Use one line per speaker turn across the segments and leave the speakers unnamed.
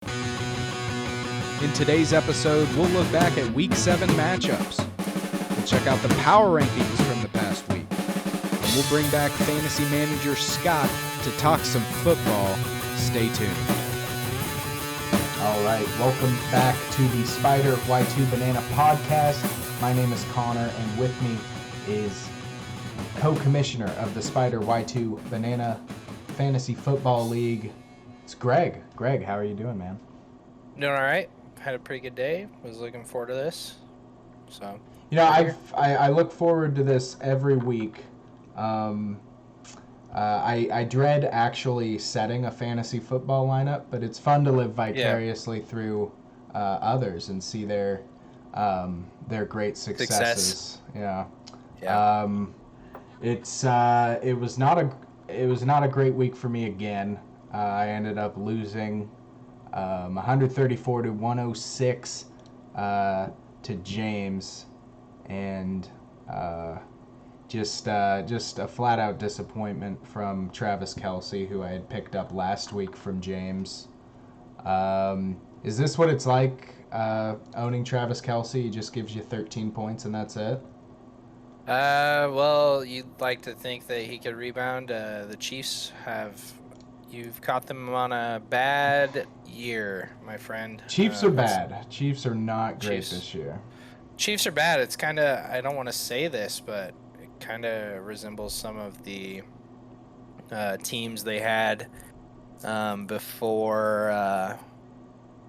In today's episode, we'll look back at Week 7 matchups. We'll check out the power rankings from the past week. And we'll bring back fantasy manager Scott to talk some football. Stay tuned.
All right, welcome back to the Spider Y2 Banana podcast. My name is Connor, and with me is co-commissioner of the Spider Y2 Banana Fantasy Football League. It's Greg. Greg, how are you doing, man?
Doing all right. Had a pretty good day. Was looking forward to this. So,
you know, I look forward to this every week. I dread actually setting a fantasy football lineup, but it's fun to live vicariously through others and see their great successes. Yeah. It was not a great week for me again. I ended up losing 134 to 106 to James, and just a flat out disappointment from Travis Kelce, who I had picked up last week from James. Is this what it's like owning Travis Kelce? He just gives you 13 points and that's it?
Well, you'd like to think that he could rebound. The Chiefs you've caught them on a bad year, my friend.
Chiefs are bad. Chiefs are not great this year.
Chiefs are bad. It's kind of, I don't want to say this, but it kind of resembles some of the teams they had before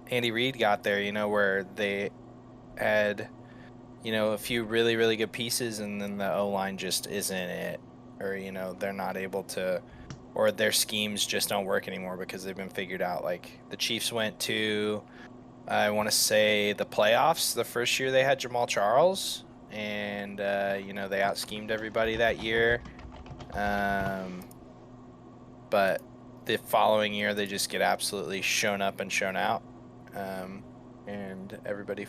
Andy Reid got there, where they had, a few really, really good pieces, and then the O-line just isn't it. Or, they're not able to, or their schemes just don't work anymore because they've been figured out. Like, the Chiefs went to, I want to say, the playoffs the first year they had Jamal Charles, and, they out-schemed everybody that year. But the following year, they just get absolutely shown up and shown out. And everybody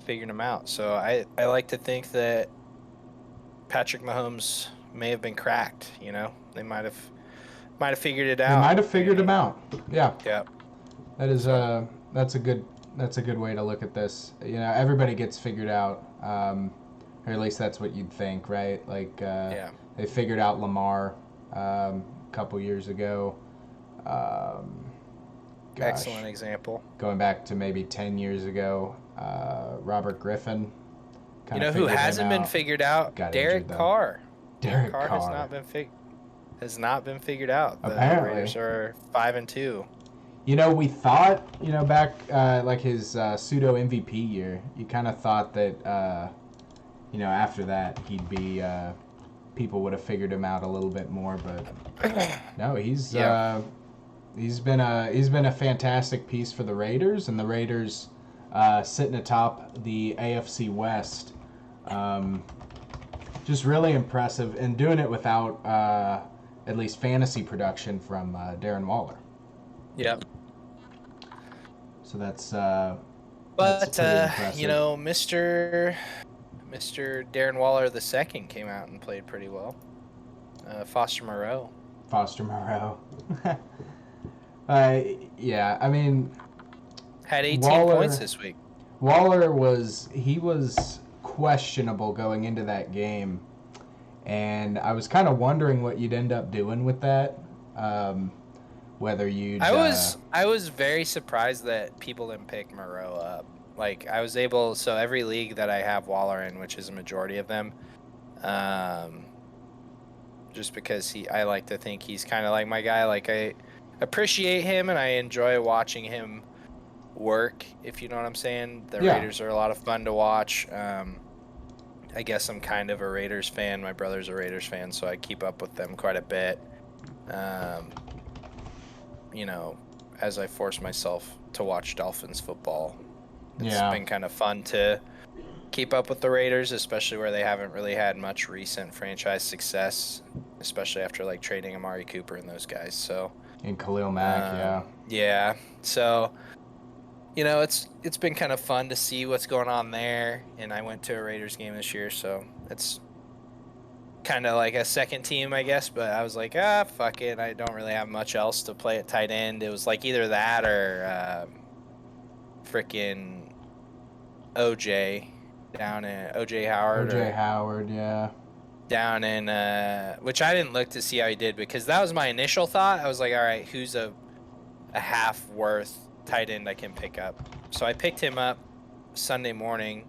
figured them out. So I like to think that Patrick Mahomes may have been cracked. They might have figured it out.
They might have figured him out. Yeah.
Yeah.
That's a good way to look at this. Everybody gets figured out, or at least that's what you'd think, right? Like they figured out Lamar a couple years ago.
Excellent example.
Going back to maybe 10 years ago, Robert Griffin.
Who hasn't been figured out? Derek Carr.
Derek
Carr
Carr
has not been figured out. The
Apparently.
Raiders are 5-2.
We thought, back like his pseudo MVP year, you kind of thought that, after that he'd be, people would have figured him out a little bit more, but no, he's been a fantastic piece for the Raiders, and the Raiders sitting atop the AFC West. Just really impressive, and doing it without at least fantasy production from Darren Waller.
Yep.
So that's
Mr. Darren Waller II came out and played pretty well. Foster Moreau.
Yeah, I mean,
had 18 points this week.
Waller was questionable going into that game, and I was kind of wondering what you'd end up doing with that. Whether you
I was very surprised that people didn't pick Moreau up. Like, I was able, so every league that I have Waller in, which is a majority of them, just because I like to think he's kind of like my guy. Like, I appreciate him and I enjoy watching him work, if you know what I'm saying. The Raiders are a lot of fun to watch. I guess I'm kind of a Raiders fan. My brother's a Raiders fan, so I keep up with them quite a bit. As I force myself to watch Dolphins football. It's been kind of fun to keep up with the Raiders, especially where they haven't really had much recent franchise success, especially after like trading Amari Cooper and those guys. So
and Khalil Mack,
yeah. So it's been kind of fun to see what's going on there. And I went to a Raiders game this year, so it's kind of like a second team, I guess. But I was like, fuck it. I don't really have much else to play at tight end. It was like either that or freaking OJ down in OJ Howard.
OJ Howard, yeah.
Down in which I didn't look to see how he did, because that was my initial thought. I was like, all right, who's a half worth tight end I can pick up? So I picked him up Sunday morning,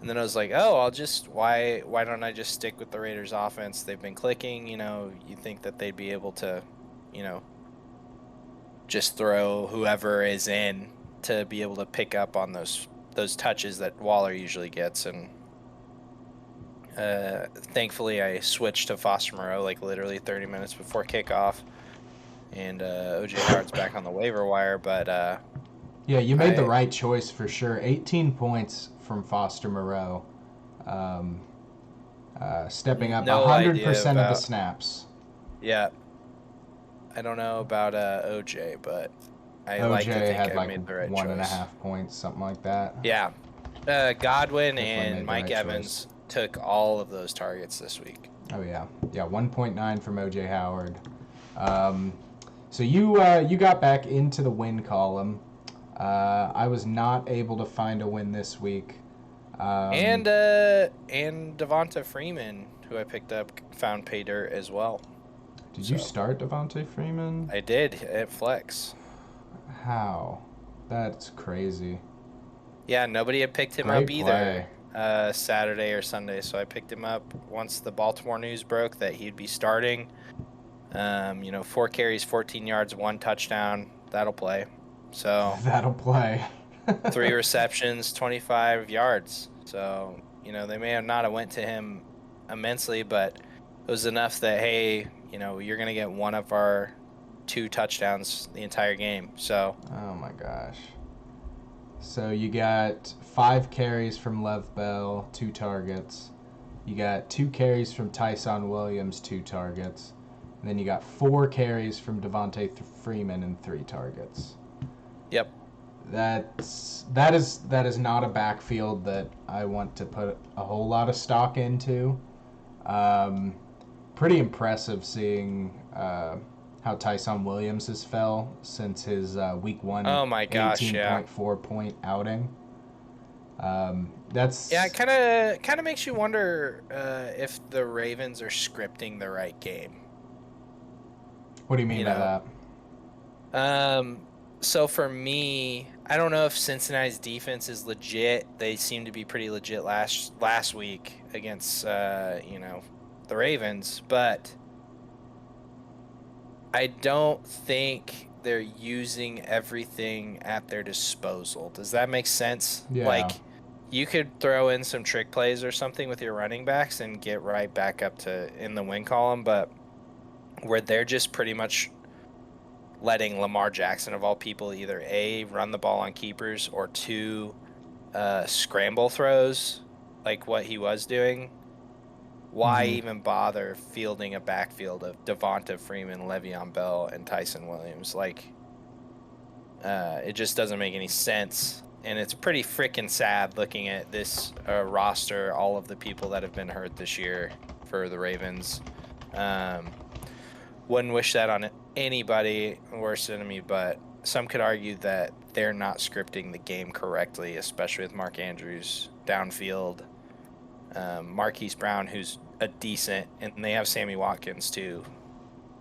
and then I was like, oh, I'll just why don't I just stick with the Raiders offense? They've been clicking, you know, you think that they'd be able to, you know, just throw whoever is in to be able to pick up on those touches that Waller usually gets. And thankfully I switched to Foster Moreau like literally 30 minutes before kickoff, and OJ Howard's back on the waiver wire. But
yeah, you made the right choice for sure. 18 points from Foster Moreau, stepping up 100% of the snaps.
Yeah, I don't know about OJ, but I
OJ
like to think
had
I
like
made the right
1.5 points, something like that.
Yeah, Godwin
Definitely made
and
the
Mike
right
Evans took all of those targets this week.
Oh yeah, 1.9 from OJ Howard. So you got back into the win column. I was not able to find a win this week.
And Devonta Freeman, who I picked up, found pay dirt as well.
Did you start Devonta Freeman?
I did at flex.
How? That's crazy.
Yeah, nobody had picked him
Great
up either. Saturday or Sunday, so I picked him up once the Baltimore news broke that he'd be starting. 4 carries, 14 yards, 1 touchdown. That'll play. So
that'll play.
3 receptions, 25 yards. So, they may have not have went to him immensely, but it was enough that, hey, you're going to get one of our 2 touchdowns the entire game. So.
Oh my gosh. So you got 5 carries from Lev Bell, 2 targets. You got 2 carries from Tyson Williams, 2 targets. And then you got 4 carries from Devonta Freeman and 3 targets.
Yep.
That is not a backfield that I want to put a whole lot of stock into. Pretty impressive seeing how Tyson Williams has fell since his week 1 18.4 point outing.
It kind of makes you wonder if the Ravens are scripting the right game.
What do you mean by
that? So for me, I don't know if Cincinnati's defense is legit. They seem to be pretty legit last week against the Ravens, but I don't think they're using everything at their disposal. Does that make sense?
Yeah.
Like, you could throw in some trick plays or something with your running backs and get right back up to in the win column, but where they're just pretty much letting Lamar Jackson, of all people, either A, run the ball on keepers, or 2, scramble throws like what he was doing. Why even bother fielding a backfield of Devonta Freeman, Le'Veon Bell, and Tyson Williams? Like, it just doesn't make any sense. And it's pretty freaking sad looking at this roster, all of the people that have been hurt this year for the Ravens. Wouldn't wish that on anybody worse than me, but some could argue that they're not scripting the game correctly, especially with Mark Andrews downfield. Marquise Brown, who's a decent, and they have Sammy Watkins too.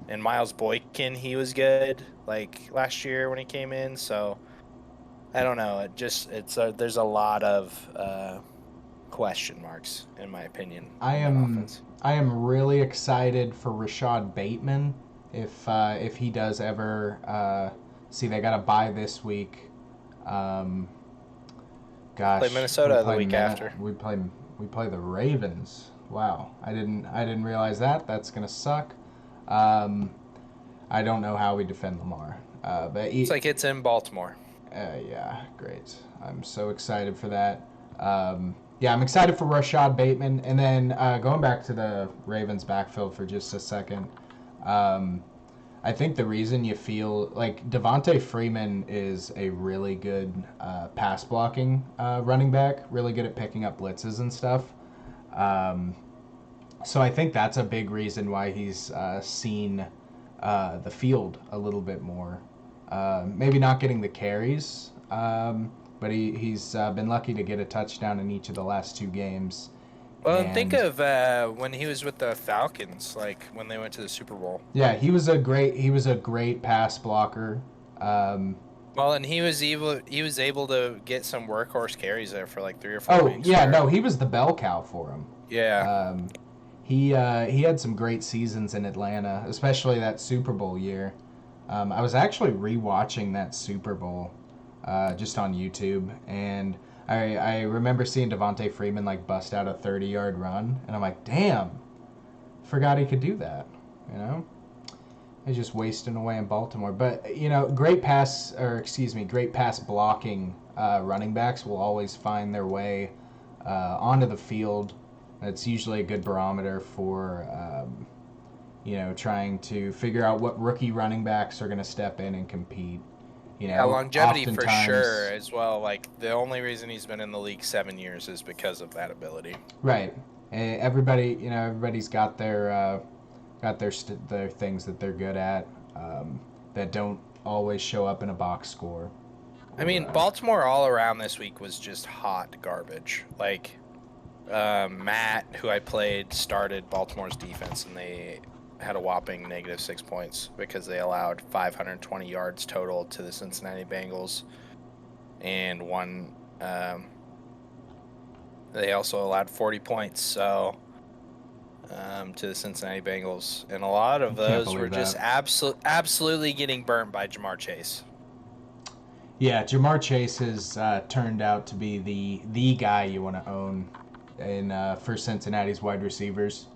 And Miles Boykin, he was good like last year when he came in, so I don't know. There's a lot of question marks in my opinion.
I am really excited for Rashad Bateman if he does ever see they got a bye this week. Play
Minnesota the week after.
We play the Ravens. Wow, I didn't realize that. That's gonna suck. I don't know how we defend Lamar. But
it's like it's in Baltimore.
Yeah, great. I'm so excited for that. Yeah, I'm excited for Rashad Bateman. And then going back to the Ravens backfield for just a second, I think the reason you feel like Devonta Freeman is a really good pass blocking running back, really good at picking up blitzes and stuff. So I think that's a big reason why he's seen the field a little bit more. Maybe not getting the carries, but he's been lucky to get a touchdown in each of the last 2 games.
Well, and think
And
of when he was with the Falcons, like when they went to the Super Bowl.
yeah, he was a great pass blocker. Um,
Well, and he was able to get some workhorse carries there for like 3 or 4
oh
weeks.
yeah, no, he was the bell cow for him.
Yeah.
Um, he had some great seasons in Atlanta, especially that Super Bowl year. I was actually rewatching that Super Bowl just on YouTube, and I remember seeing Devonta Freeman like bust out a 30-yard run, and I'm like, damn, forgot he could do that. You know, he's just wasting away in Baltimore. But great pass blocking running backs will always find their way onto the field. It's usually a good barometer for trying to figure out what rookie running backs are going to step in and compete.
Yeah, longevity for
oftentimes-
sure as well. Like the only reason he's been in the league 7 years is because of that ability.
Right. Everybody's got their their things that they're good at that don't always show up in a box score.
I mean, Baltimore all around this week was just hot garbage. Like Matt, who I played, started Baltimore's defense, and they had a whopping -6 points because they allowed 520 yards total to the Cincinnati Bengals, and they also allowed 40 points to the Cincinnati Bengals, and a lot of those were just absolutely getting burnt by Jamar Chase.
Yeah, Jamar Chase has turned out to be the guy you want to own for Cincinnati's wide receivers.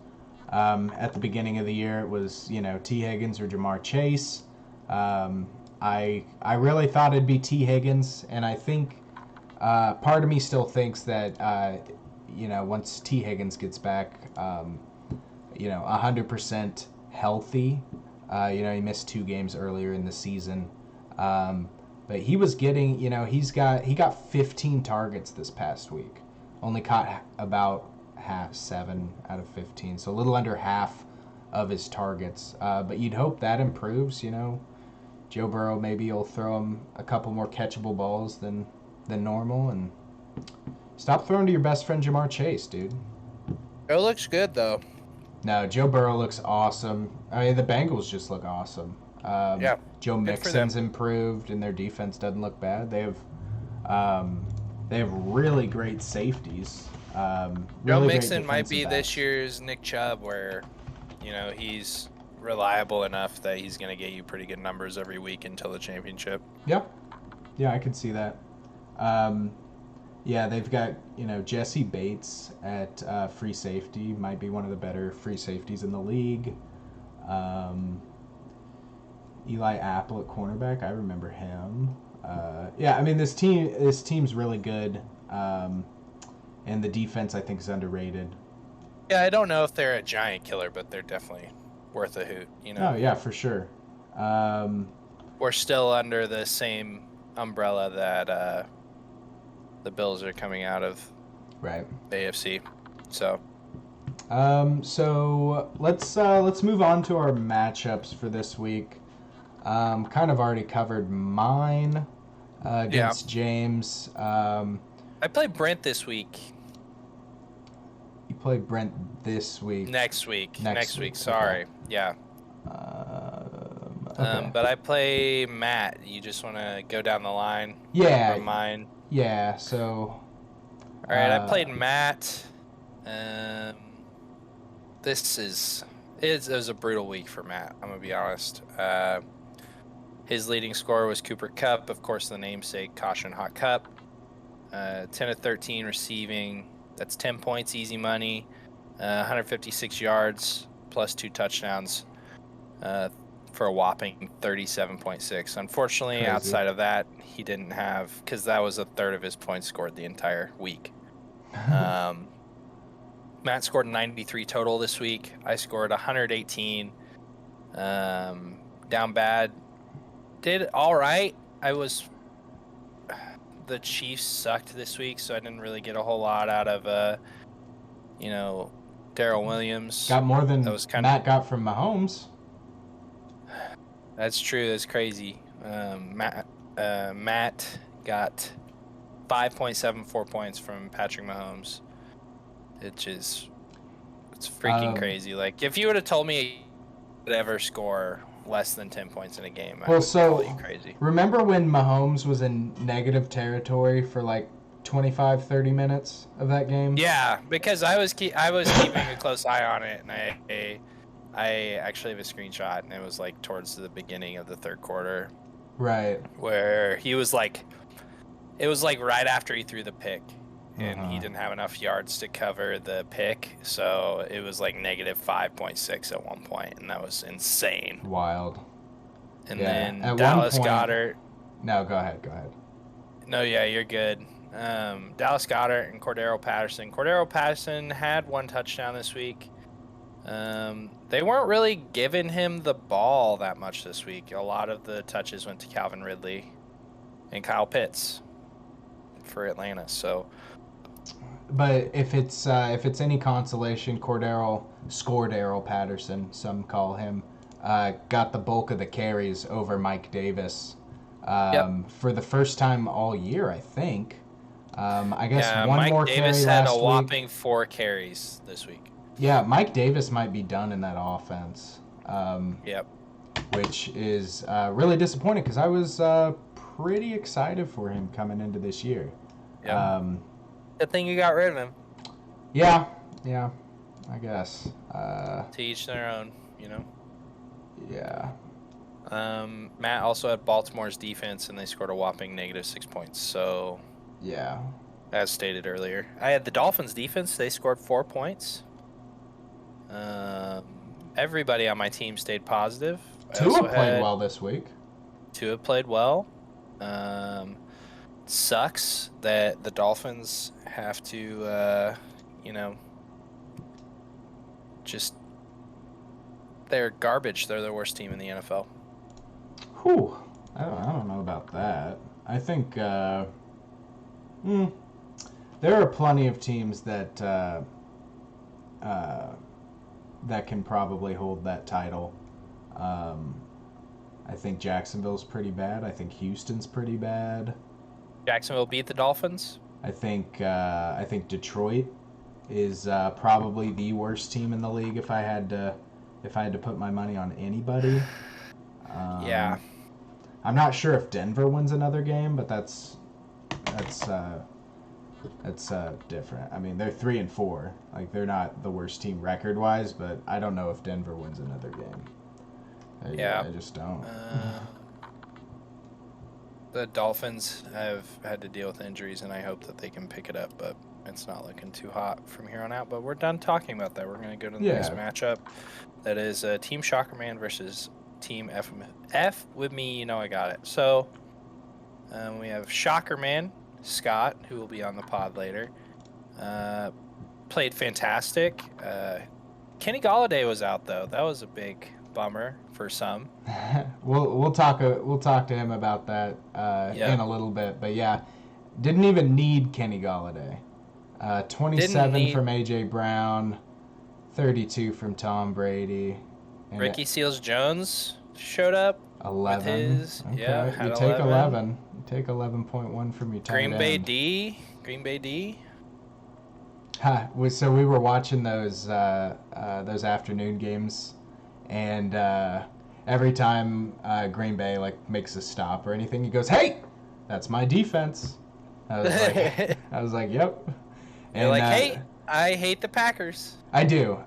At the beginning of the year, it was T. Higgins or Jamar Chase. I really thought it'd be T. Higgins, and I think part of me still thinks that once T. Higgins gets back, 100% healthy. He missed 2 games earlier in the season, but he was getting he got 15 targets this past week, only caught about 7 out of 15, so a little under half of his targets. But you'd hope that improves. Joe Burrow maybe will throw him a couple more catchable balls than normal, and stop throwing to your best friend Jamar Chase, dude.
It looks good though.
No, Joe Burrow looks awesome. I mean, the Bengals just look awesome.
Yeah,
Joe Mixon's improved, and their defense doesn't look bad. They have really great safeties.
Joe Mixon might be this year's Nick Chubb, where he's reliable enough that he's going to get you pretty good numbers every week until the championship.
Yeah, I could see that. They've got Jesse Bates at free safety, might be one of the better free safeties in the league. Eli Apple at cornerback, I remember him. This team's really good, and the defense I think is underrated.
Yeah, I don't know if they're a giant killer, but they're definitely worth a hoot.
Oh yeah, for sure.
We're still under the same umbrella that the Bills are coming out of.
Right.
The AFC. So.
So let's move on to our matchups for this week. Kind of already covered mine against James.
I played Brent this week.
You played Brent this week.
Next week. Sorry.
Okay.
Yeah.
Okay.
But I play Matt. You just want to go down the line?
Yeah.
For mine.
Yeah. So.
All right. I played Matt. It was a brutal week for Matt. I'm gonna be honest. His leading scorer was Cooper Kupp, of course, the namesake Caution Hot Cup. 10 of 13 receiving. That's 10 points, easy money. 156 yards plus 2 touchdowns for a whopping 37.6. Unfortunately,
Crazy.
Outside of that, he didn't have, because that was a third of his points scored the entire week. Matt scored 93 total this week. I scored 118. Down bad. Did all right. The Chiefs sucked this week, so I didn't really get a whole lot out of Darrell Williams.
Got more than
That was
Matt got from Mahomes.
That's true. That's crazy. Matt got 5.74 points from Patrick Mahomes. It's freaking crazy. Like, if you would have told me he would ever score less than 10 points in a game, I would call you crazy.
Remember when Mahomes was in negative territory for like 25, 30 minutes of that game?
Yeah, because I was keeping a close eye on it, and I actually have a screenshot, and it was like towards the beginning of the third quarter.
Right.
Where he was like, it was like right after he threw the pick, and he didn't have enough yards to cover the pick, so it was like negative 5.6 at one point, and that was insane.
Wild.
And then Dallas Goddard.
No, go ahead.
No, yeah, you're good. Dallas Goddard and Cordero Patterson. Cordero Patterson had one touchdown this week. They weren't really giving him the ball that much this week. A lot of the touches went to Calvin Ridley and Kyle Pitts for Atlanta. So,
but if it's any consolation, Scordero Patterson, some call him, got the bulk of the carries over Mike Davis for the first time all year, I think. I guess
Mike
more
Davis
carry
had
last
a whopping
week.
4 carries this week.
Yeah, Mike Davis might be done in that offense.
Yep.
Which is really disappointing because I was pretty excited for him coming into this year.
Yep. Good thing you got rid of him.
Yeah, I guess.
To each their own,
Yeah.
Matt also had Baltimore's defense, and they scored a whopping negative 6 points. So,
yeah,
as stated earlier, I had the Dolphins' defense. They scored 4 points. Everybody on my team stayed positive.
Tua played well this week.
Tua played well. Sucks that the Dolphins have to, just they're garbage. They're the worst team in the NFL.
Whew. I don't know about that. I think there are plenty of teams that that can probably hold that title. I think Jacksonville's pretty bad. I think Houston's pretty bad.
Jacksonville beat the Dolphins.
I think Detroit is probably the worst team in the league if I had to put my money on anybody.
Yeah.
I'm not sure if Denver wins another game, but that's different. I mean, they're 3-4. Like, they're not the worst team record-wise, but I don't know if Denver wins another game. I just don't.
The Dolphins have had to deal with injuries, and I hope that they can pick it up, but it's not looking too hot from here on out. But we're done talking about that. We're going to go to the next matchup. That is Team Shockerman versus Team F with me. I got it. So we have Shockerman, Scott, who will be on the pod later. Played fantastic. Kenny Golladay was out, though. That was a big bummer for some.
We'll talk to him about that in a little bit. But yeah, didn't even need Kenny Golladay. 27 from AJ Brown, 32 from Tom Brady. And
Ricky Seals-Jones showed up.
11.
With his,
okay. You take 11. You take 11.1 from your tight
Green Bay
end.
D.
So we were watching those afternoon games, and every time Green Bay makes a stop or anything, he goes, "Hey, that's my defense." I was like, "Yep."
And you're like, "Hey, I hate the Packers."
I do,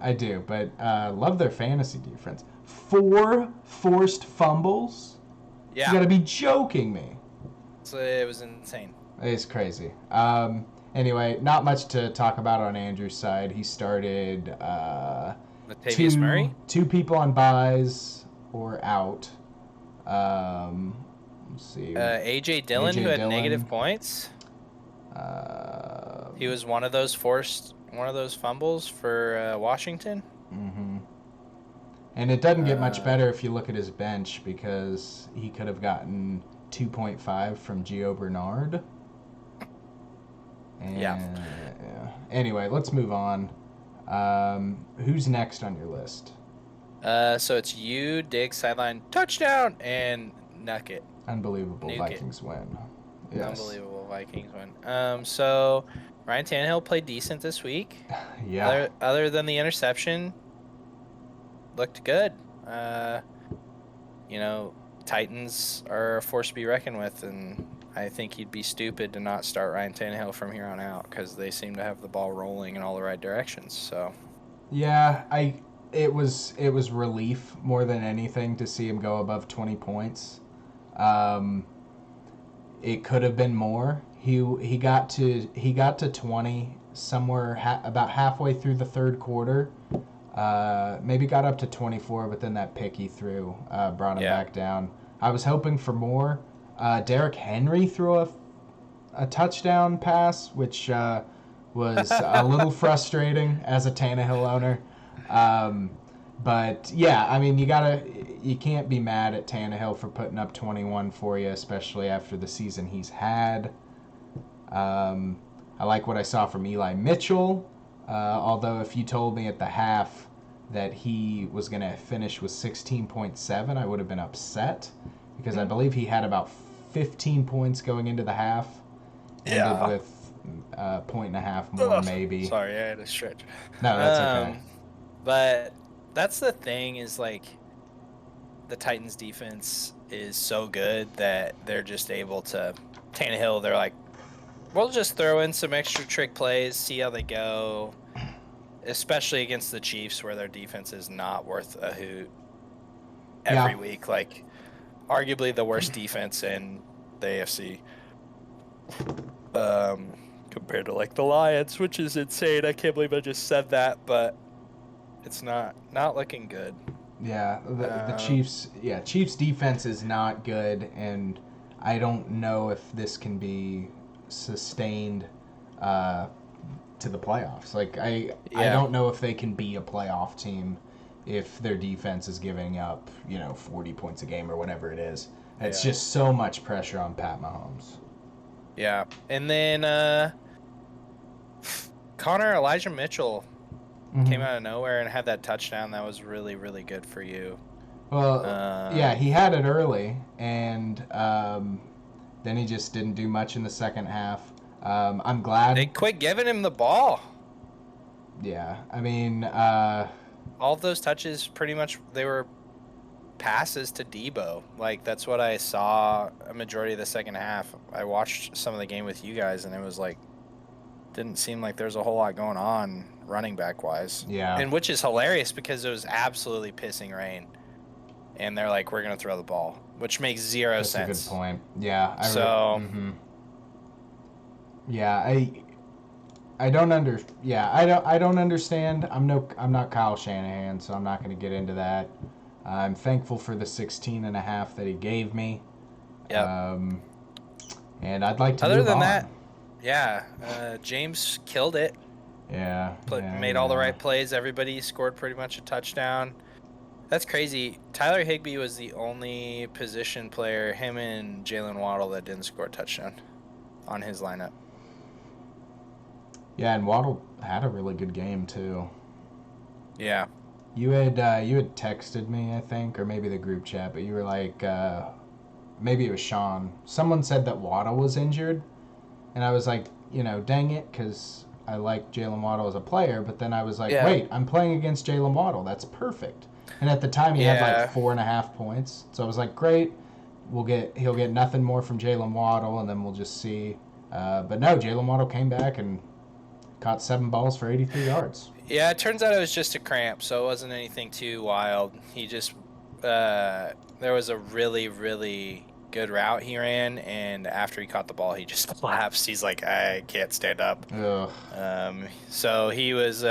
but love their fantasy defense. 4 forced fumbles.
Yeah,
you gotta be joking me.
So it was insane.
It's crazy. Anyway, not much to talk about on Andrew's side. He started
Latavius Murray.
2 people on buys or out. Let's see.
AJ Dillon, who had negative points. He was one of those fumbles for Washington.
Mm-hmm. And it doesn't get much better if you look at his bench, because he could have gotten 2.5 from Gio Bernard. And,
yeah.
Anyway, let's move on. Who's next on your list?
So it's you, Diggs, sideline, touchdown, and Nucket.
Unbelievable.
Nuke
Vikings win. Yes.
Unbelievable Vikings win. So Ryan Tannehill played decent this week.
Yeah.
Other than the interception, looked good. Titans are a force to be reckoned with, and I think he'd be stupid to not start Ryan Tannehill from here on out because they seem to have the ball rolling in all the right directions. So.
Yeah, it was relief more than anything to see him go above 20 points. It could have been more. He got to 20 somewhere about halfway through the third quarter. Maybe got up to 24, but then that pick he threw brought him back down. I was hoping for more. Derrick Henry threw a touchdown pass, which was a little frustrating as a Tannehill owner. But yeah, I mean, you can't be mad at Tannehill for putting up 21 for you, especially after the season he's had. I like what I saw from Eli Mitchell. Although if you told me at the half that he was going to finish with 16.7, I would have been upset because I believe he had about 15 points going into the half. Ended with a point and a half more, maybe.
Sorry, I had to stretch.
No, that's okay.
But that's the thing is, like, the Titans defense is so good that they're just able to Tannehill, they're like, we'll just throw in some extra trick plays, see how they go, especially against the Chiefs where their defense is not worth a hoot every week. Like, arguably the worst defense in the AFC compared to, like, the Lions, which is insane. I can't believe I just said that, but it's not looking good.
Yeah, the Chiefs defense is not good, and I don't know if this can be sustained to the playoffs. Like, I don't know if they can be a playoff team if their defense is giving up, 40 points a game or whatever it is. It's just so much pressure on Pat Mahomes.
Yeah. And then Elijah Mitchell came out of nowhere and had that touchdown. That was really, really good for you.
Well, he had it early, and then he just didn't do much in the second half. I'm glad
they quit giving him the ball.
Yeah, I mean,
all of those touches pretty much they were passes to Debo. Like, that's what I saw a majority of the second half. I watched some of the game with you guys, and it was like didn't seem like there's a whole lot going on running back wise.
Yeah,
and which is hilarious because it was absolutely pissing rain, and they're like, we're gonna throw the ball, which makes zero sense.
That's a good point. Yeah. I don't understand. I'm not Kyle Shanahan, so I'm not going to get into that. I'm thankful for the 16.5 that he gave me.
Yeah.
And I'd like to
Other
move
than
on.
that, James killed it.
Yeah.
Made all the right plays. Everybody scored pretty much a touchdown. That's crazy. Tyler Higbee was the only position player, him and Jalen Waddle, that didn't score a touchdown on his lineup.
Yeah, and Waddle had a really good game too.
Yeah.
You had texted me, I think, or maybe the group chat, but you were like, maybe it was Sean. Someone said that Waddle was injured, and I was like, dang it, because I like Jalen Waddle as a player. But then I was like, wait, I'm playing against Jalen Waddle. That's perfect. And at the time, he had like 4.5 points. So I was like, great. He'll get nothing more from Jalen Waddle, and then we'll just see. But no, Jalen Waddle came back and caught 7 balls for 83 yards.
Yeah, it turns out it was just a cramp, so it wasn't anything too wild. He just there was a really, really good route he ran, and after he caught the ball, he just collapsed. He's like, I can't stand up.
Ugh.
So he was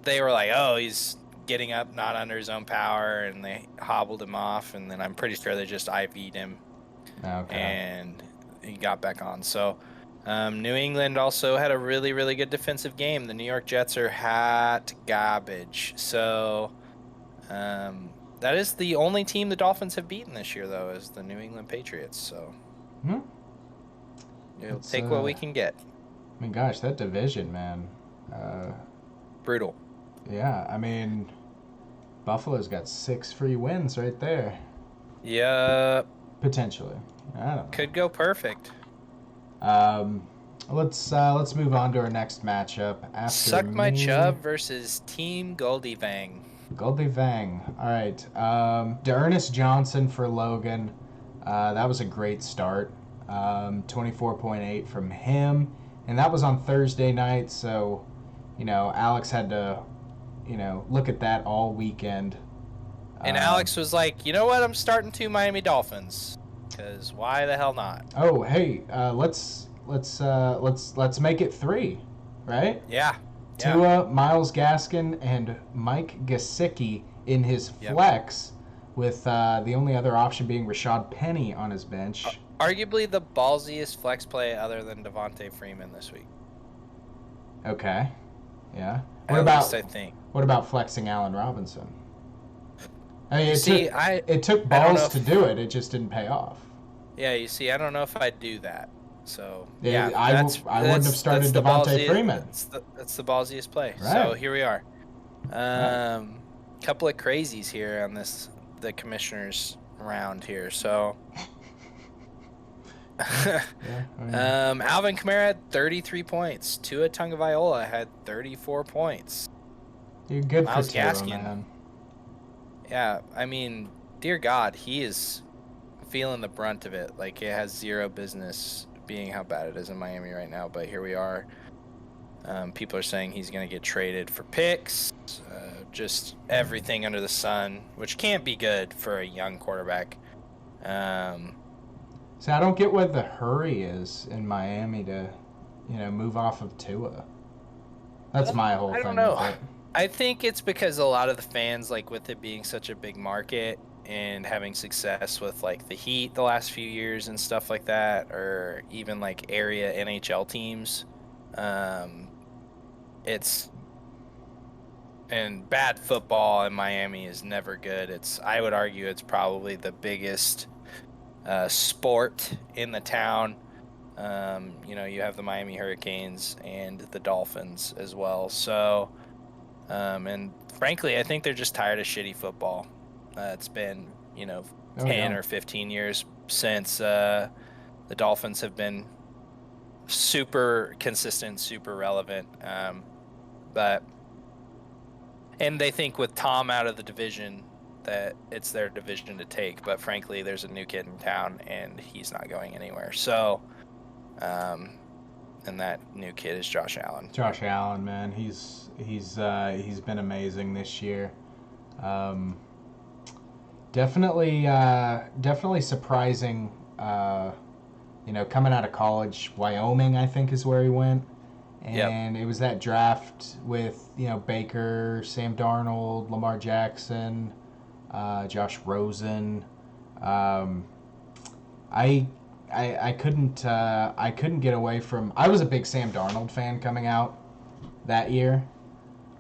they were like, oh, he's getting up not under his own power, and they hobbled him off, and then I'm pretty sure they just IV'd him.
Okay.
And he got back on. So New England also had a really, really good defensive game. The New York Jets are hot garbage. So that is the only team the Dolphins have beaten this year, though, is the New England Patriots. So
It's,
take what we can get.
I mean, gosh, that division, man.
Brutal.
Yeah, I mean, Buffalo's got 6 free wins right there.
Yeah.
Potentially. I don't know.
Could go perfect.
Let's move on to our next matchup. After
Suck My
me,
Chubb versus Team Goldie Vang.
Goldie Vang. All right. D'Ernest Johnson for Logan. That was a great start. 24.8 from him, and that was on Thursday night. So, Alex had to, look at that all weekend.
And Alex was like, you know what? I'm starting 2 Miami Dolphins. Because why the hell not?
Oh, hey, let's make it 3, right?
Yeah.
Tua, Myles Gaskin, and Mike Gesicki in his flex, with the only other option being Rashad Penny on his bench.
Arguably the ballsiest flex play other than Devonta Freeman this week.
Okay. Yeah.
At least I think.
What about flexing Allen Robinson? I mean, it took
I don't
balls
know
to do it. It just didn't pay off.
Yeah, you see, I don't know if I'd do that. So
I wouldn't have started Devonta Freeman.
That's the ballsiest play.
Right.
So here we are. Couple of crazies here on the commissioners round here. So Alvin Kamara had 33 points. Tua Tagovailoa had 34 points.
You're good
Myles
for Tua,
Gaskin.
man.
Yeah, I mean, dear God, he is feeling the brunt of it. Like, it has zero business being how bad it is in Miami right now, but here we are. People are saying he's going to get traded for picks, just everything under the sun, which can't be good for a young quarterback.
So I don't get what the hurry is in Miami to, move off of Tua. That's my whole thing.
I don't know.
With it.
I think it's because a lot of the fans, like, with it being such a big market and having success with, like, the Heat the last few years and stuff like that, or even, like, area NHL teams, and bad football in Miami is never good. I would argue it's probably the biggest sport in the town. You have the Miami Hurricanes and the Dolphins as well. So, and frankly, I think they're just tired of shitty football. It's been, 10 or 15 years since the Dolphins have been super consistent, super relevant. And they think with Tom out of the division that it's their division to take. But frankly, there's a new kid in town and he's not going anywhere. So, and that new kid is Josh Allen.
Josh Allen, man, he's been amazing this year. Definitely surprising. Coming out of college, Wyoming, I think, is where he went. And It was that draft with, Baker, Sam Darnold, Lamar Jackson, Josh Rosen. I couldn't get away from. I was a big Sam Darnold fan coming out that year.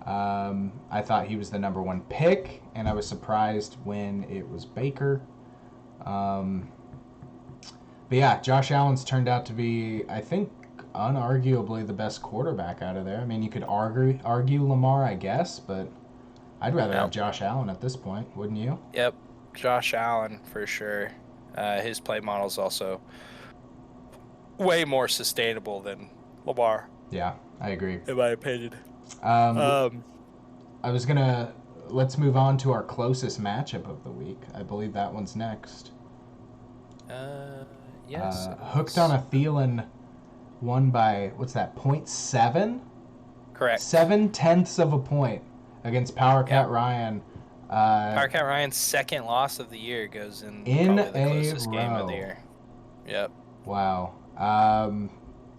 I thought he was the number 1 pick, and I was surprised when it was Baker. But yeah, Josh Allen's turned out to be, I think, unarguably the best quarterback out of there. I mean, you could argue Lamar, I guess, but I'd rather have Josh Allen at this point, wouldn't you?
Yep, Josh Allen for sure. His play model is also way more sustainable than Lamar.
Yeah, I agree.
In my opinion.
Let's move on to our closest matchup of the week. I believe that one's next.
Yes.
Hooked on a Thielen won by, 0.7?
Correct.
0.7 of a point against Power Cat Ryan.
Power Cat Ryan's second loss of the year goes in probably the closest game of the year. Yep.
Wow.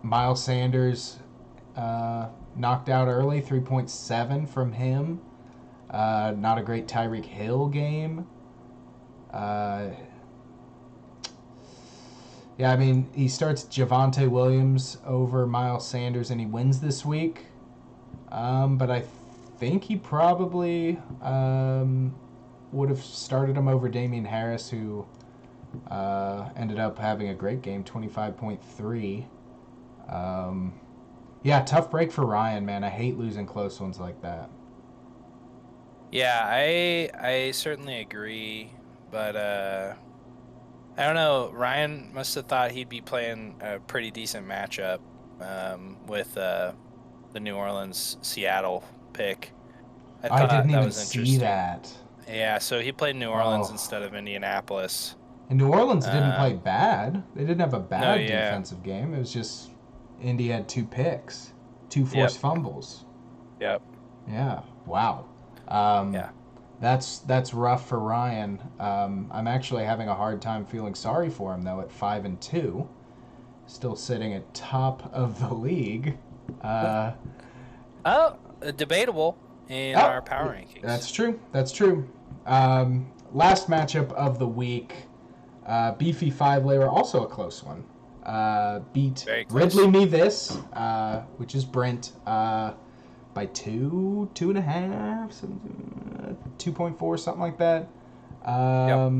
Miles Sanders knocked out early, 3.7 from him. Not a great Tyreek Hill game. Yeah, I mean, he starts Javonte Williams over Miles Sanders, and he wins this week. But I think he probably would have started him over Damian Harris, who ended up having a great game, 25.3. Yeah, tough break for Ryan, man. I hate losing close ones like that.
Yeah, I certainly agree, but I don't know. Ryan must have thought he'd be playing a pretty decent matchup with the New Orleans Seattle pick. I
I
thought
didn't
that
even
was
see
interesting.
that.
Yeah, so he played New Orleans
Oh.
instead of Indianapolis.
And New Orleans didn't play
Um,
bad. They didn't have a
no,
bad
yeah,
defensive game. It was just Indy had 2 picks, 2
yep,
forced fumbles.
yep,
Yeah. Wow. Um,
yeah.
that's rough for Ryan. I'm actually having a hard time feeling sorry for him though. At 5-2, still sitting at top of the league. Uh,
Oh, debatable in
oh,
our power rankings.
that's true. That's true. Last matchup of the week. Beefy 5-layer, also a close one. Beat
Very close.
Ridley Me This, which is Brent, by 2.4, something like that.
Yep.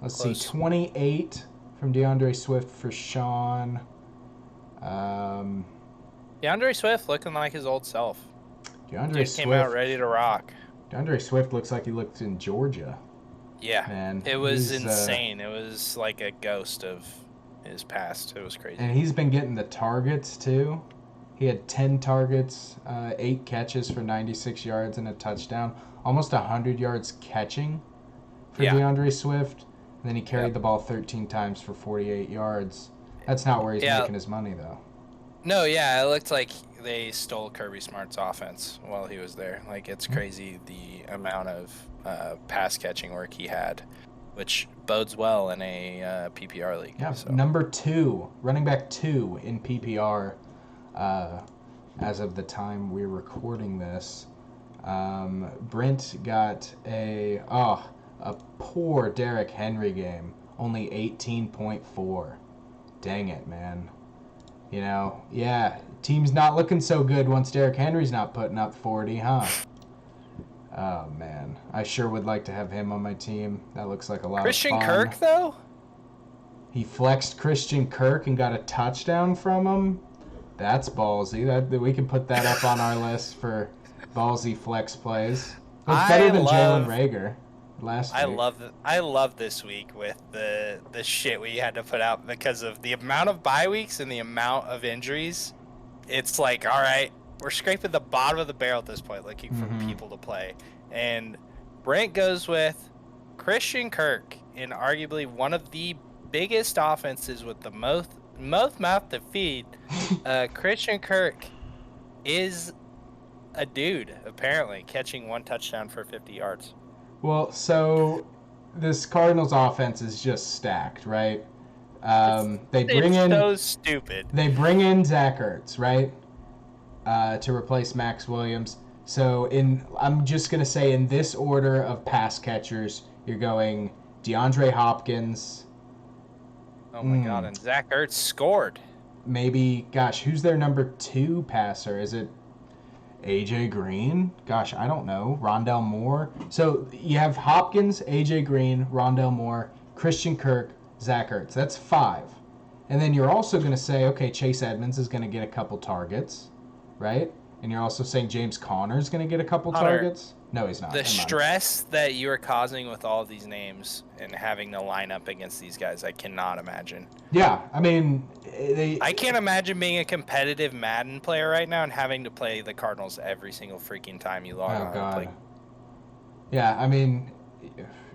Let's
Close.
see, 28 from DeAndre Swift for Sean.
DeAndre Swift looking like his old self.
DeAndre
Dude
Swift
came out ready to rock.
DeAndre Swift looks like he looked in Georgia.
Yeah,
Man,
it was
he's,
insane. It was like a ghost of his past. It was crazy.
and he's been getting the targets too. He had 10 targets, 8 catches for 96 yards and a touchdown. Almost 100 yards catching for DeAndre Swift. And then he carried the ball 13 times for 48 yards. That's not where he's making his money, though.
No, yeah, it looked like they stole Kirby Smart's offense while he was there. Like, it's crazy the amount of pass catching work he had, which bodes well in a PPR league.
Yeah,
so.
Number 2, running back 2 in PPR as of the time we're recording this. Brent got a poor Derrick Henry game, only 18.4. Dang it, man. You know, yeah, team's not looking so good once Derrick Henry's not putting up 40, huh? Oh, man. I sure would like to have him on my team. That looks like a lot of fun.
Christian Kirk, though?
He flexed Christian Kirk and got a touchdown from him. That's ballsy. We can put that up on our list for ballsy flex plays. It's better than Jalen Reagor last week.
I love this week with the shit we had to put out because of the amount of bye weeks and the amount of injuries. It's like, all right, we're scraping the bottom of the barrel at this point, looking for people to play. And Brent goes with Christian Kirk in arguably one of the biggest offenses with the most mouth to feed. Christian Kirk is a dude, apparently, catching 1 touchdown for 50 yards.
Well, so this Cardinals offense is just stacked, right? It's
so stupid.
They bring in Zach Ertz, right? To replace Max Williams. So I'm just gonna say in this order of pass catchers, you're going DeAndre Hopkins.
Oh my God! And Zach Ertz scored.
Maybe, gosh, who's their number 2 passer? Is it AJ Green? Gosh, I don't know. Rondell Moore. So you have Hopkins, AJ Green, Rondell Moore, Christian Kirk, Zach Ertz. That's 5. And then you're also going to say, okay, Chase Edmonds is going to get a couple targets, right? And you're also saying James Conner is going to get a couple targets? No, he's not.
The stress that you are causing with all of these names and having to line up against these guys, I cannot imagine.
Yeah, I mean,
I can't imagine being a competitive Madden player right now and having to play the Cardinals every single freaking time you log on.
Oh, God. Yeah, I mean,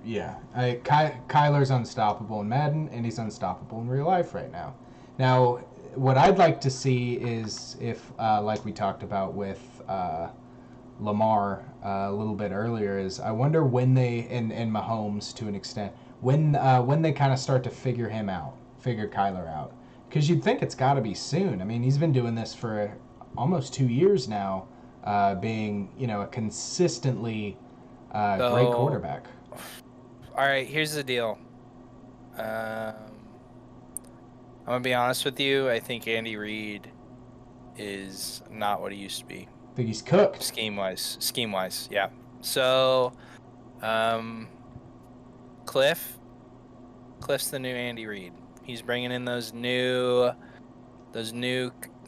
yeah. Kyler's unstoppable in Madden, and he's unstoppable in real life right now. Now, what I'd like to see is if, like we talked about with Lamar a little bit earlier, is I wonder when they, and Mahomes to an extent, when they kind of start to figure Kyler out. Because you'd think it's got to be soon. I mean, he's been doing this for almost 2 years now, being, a consistently great quarterback.
All right, here's the deal. I'm going to be honest with you. I think Andy Reid is not what he used to be.
I think he's cooked.
Scheme-wise, yeah. So, Cliff's the new Andy Reid. He's bringing in those new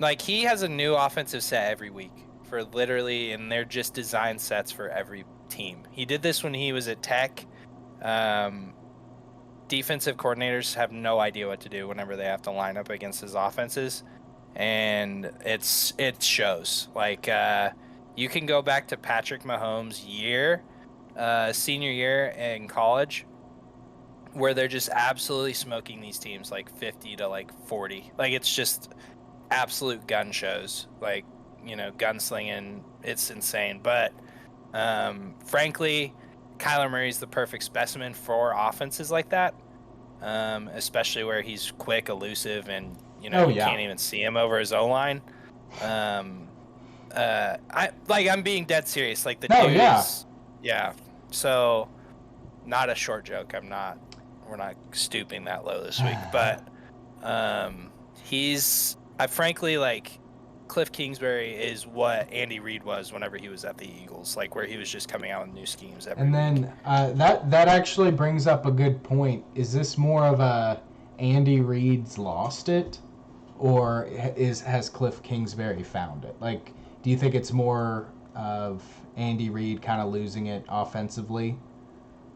Like, he has a new offensive set every week for literally, and they're just design sets for every team. He did this when he was at Tech. Defensive coordinators have no idea what to do whenever they have to line up against his offenses, and it shows. Like, you can go back to Patrick Mahomes' senior year in college, where they're just absolutely smoking these teams like 50 to like 40. Like, it's just absolute gun shows, like, gunslinging. It's insane. But frankly, Kyler Murray's the perfect specimen for offenses like that, especially where he's quick, elusive, and you can't even see him over his O-line. I'm being dead serious. Like, the dude yeah. So, not a short joke. We're not stooping that low this week, but I frankly, like, Cliff Kingsbury is what Andy Reid was whenever he was at the Eagles, like, where he was just coming out with new schemes every week.
And then that actually brings up a good point. Is this more of a Andy Reid's lost it, or has Cliff Kingsbury found it? Like, do you think it's more of Andy Reid kind of losing it offensively?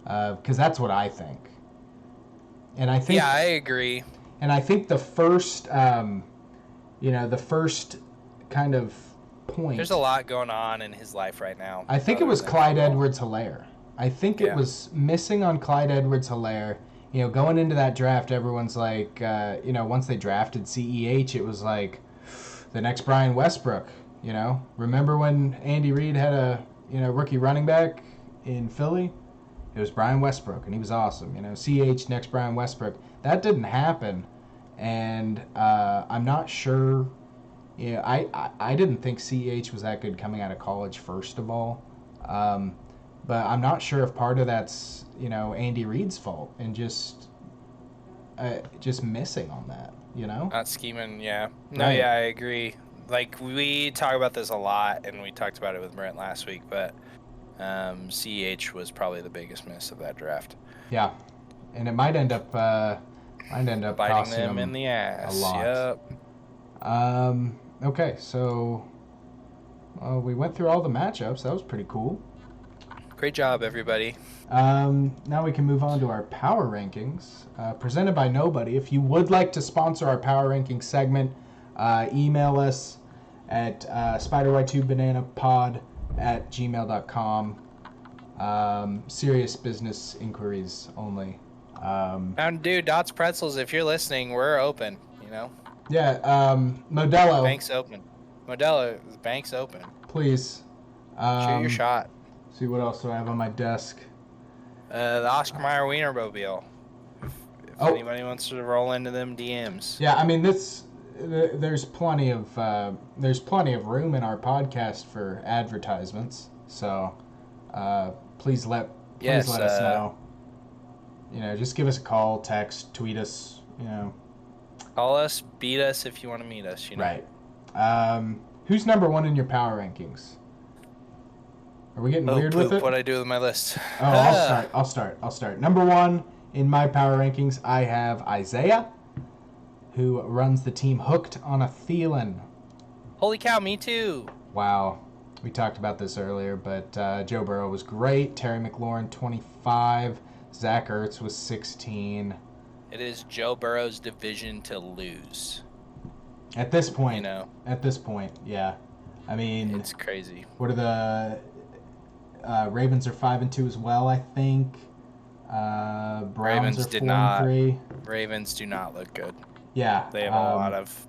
Because that's what I think. And I think
I agree.
And I think the first kind of point.
There's a lot going on in his life right now.
I think it was Clyde Edwards-Helaire. I think it was missing on Clyde Edwards-Helaire. Going into that draft, everyone's like, once they drafted CEH, it was like the next Brian Westbrook. Remember when Andy Reid had a rookie running back in Philly? It was Brian Westbrook, and he was awesome. CH next Brian Westbrook. That didn't happen, and I'm not sure. I didn't think CH was that good coming out of college, first of all. But I'm not sure if part of that's Andy Reid's fault and just missing on that.
Not scheming. Yeah. No.
Right.
Yeah, I agree. Like, we talk about this a lot, and we talked about it with Brent last week, but CEH was probably the biggest miss of that draft.
Yeah, and it might end up
biting
costing
them in the ass.
a lot.
Yep.
Okay, so we went through all the matchups. That was pretty cool.
Great job, everybody.
Now we can move on to our power rankings, presented by Nobody. If you would like to sponsor our power rankings segment, email us at spiderY2bananapod@gmail.com. Serious business inquiries only.
Mountain Dew, Dots, Pretzels, if you're listening, we're open,
Yeah, Modelo.
Bank's open. Modelo, the bank's open.
Please.
Shoot your shot.
See what else do I have on my desk.
The Oscar Mayer Wienermobile. If anybody wants to roll into them DMs.
Yeah, I mean, there's plenty of room in our podcast for advertisements. So, please let us know. Just give us a call, text, tweet us.
Call us, beat us if you want to meet us.
Right. Who's number one in your power rankings? Are we getting weird with it?
What I do with my list.
Oh, I'll start. Number one in my power rankings, I have Isaiah, who runs the team hooked on a Thielen.
Holy cow, me too.
Wow. We talked about this earlier, but Joe Burrow was great. Terry McLaurin, 25. Zach Ertz was 16.
It is Joe Burrow's division to lose.
At this point. At this point, yeah. I mean,
it's crazy.
What are the Ravens are 5-2 as well, I think. Browns are 4-3.
Ravens do not look good.
Yeah.
They have a lot of.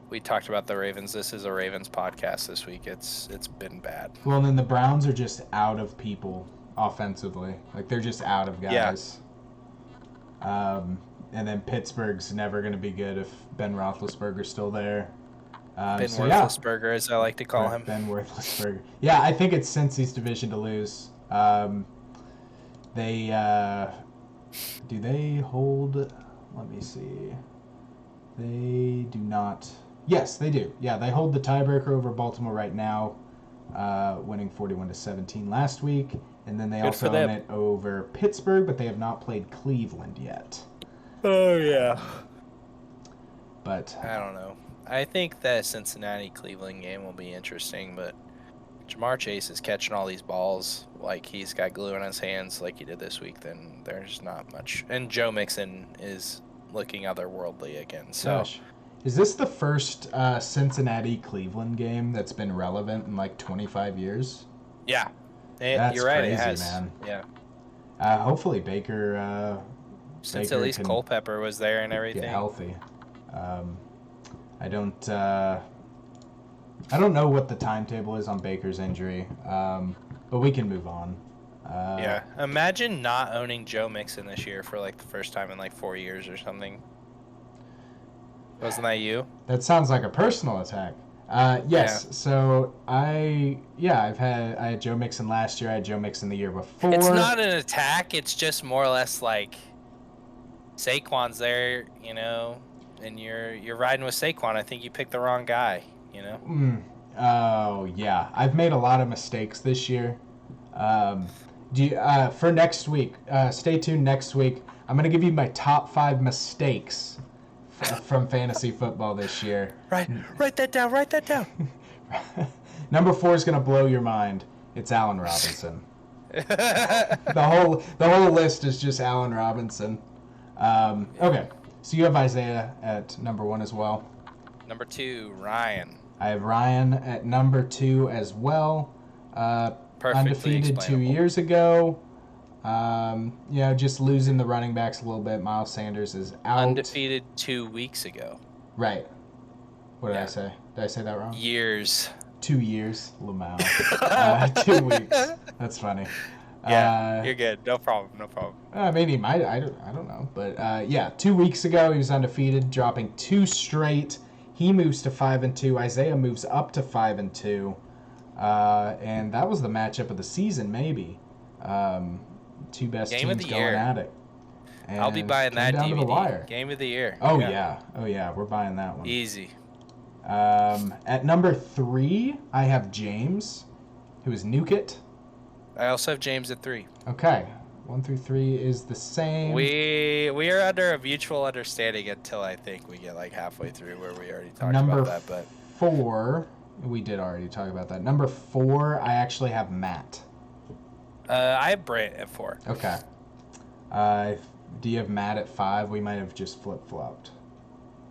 We talked about the Ravens. This is a Ravens podcast this week. It's been bad.
Well, and then the Browns are just out of people offensively. Like, they're just out of guys. Yeah. And then Pittsburgh's never going to be good if Ben Roethlisberger's still there.
Ben Worthlesberger, as I like to call him.
Ben Worthlesberger. Yeah, I think it's Cincy's division to lose. They do they hold? Let me see. They do not. Yes, they do. Yeah, they hold the tiebreaker over Baltimore right now, winning 41-17 last week, and then they also own it over Pittsburgh, but they have not played Cleveland yet.
Oh yeah.
But
I don't know. I think that Cincinnati-Cleveland game will be interesting, but Jamar Chase is catching all these balls like he's got glue in his hands like he did this week, then there's not much. And Joe Mixon is looking otherworldly again. So,
Gosh. Is this the first Cincinnati-Cleveland game that's been relevant in like 25 years?
yeah.
That's
You're right,
crazy,
it has.
man.
Yeah.
Hopefully Baker...
Since
Baker
at least
can
Culpepper was there and everything.
get healthy. I don't know what the timetable is on Baker's injury, but we can move on.
Yeah. Imagine not owning Joe Mixon this year for like the first time in like 4 years or something. Wasn't that you?
That sounds like a personal attack. Yes.
Yeah.
So I had Joe Mixon last year. I had Joe Mixon the year before.
It's not an attack. It's just more or less like Saquon's there, you know, and you're riding with Saquon. I think you picked the wrong guy, you know.
Oh yeah, I've made a lot of mistakes this year. For next week? Stay tuned next week. I'm gonna give you my top 5 mistakes from fantasy football this year.
Write that down. Write that down.
Number 4 is gonna blow your mind. It's Allen Robinson. The whole list is just Allen Robinson. Okay, so you have Isaiah at number 1 as well.
Number 2, Ryan.
I have Ryan at number 2 as well.
Perfectly
Undefeated 2
explainable.
years ago. Just losing the running backs a little bit. Miles Sanders is out.
Undefeated 2 weeks ago.
Right. What did I
Yeah.
say? Did I say that wrong?
Years.
2 years. Lamau. 2 weeks. That's funny.
Yeah, you're good. No problem. No problem.
I mean, he might. I don't know. But 2 weeks ago, he was undefeated, dropping 2 straight. He moves to 5-2. Isaiah moves up to 5-2. And that was the matchup of the season, maybe. 2 best
Game of
teams
the
going
year.
at it.
I'll be
And
buying
came
that
down to the
DVD.
wire.
Game of the year.
Oh yeah, we're buying that one.
Easy.
At number 3, I have James, who is Nuke It.
I also have James at 3.
Okay, 1 through 3 is the same.
We are under a mutual understanding until I think we get like halfway through where we already talked
Number
about that. But
4, we did already talk about that. Number 4, I actually have Matt.
I have Brent at 4.
Okay. Do you have Matt at 5? We might have just flip-flopped.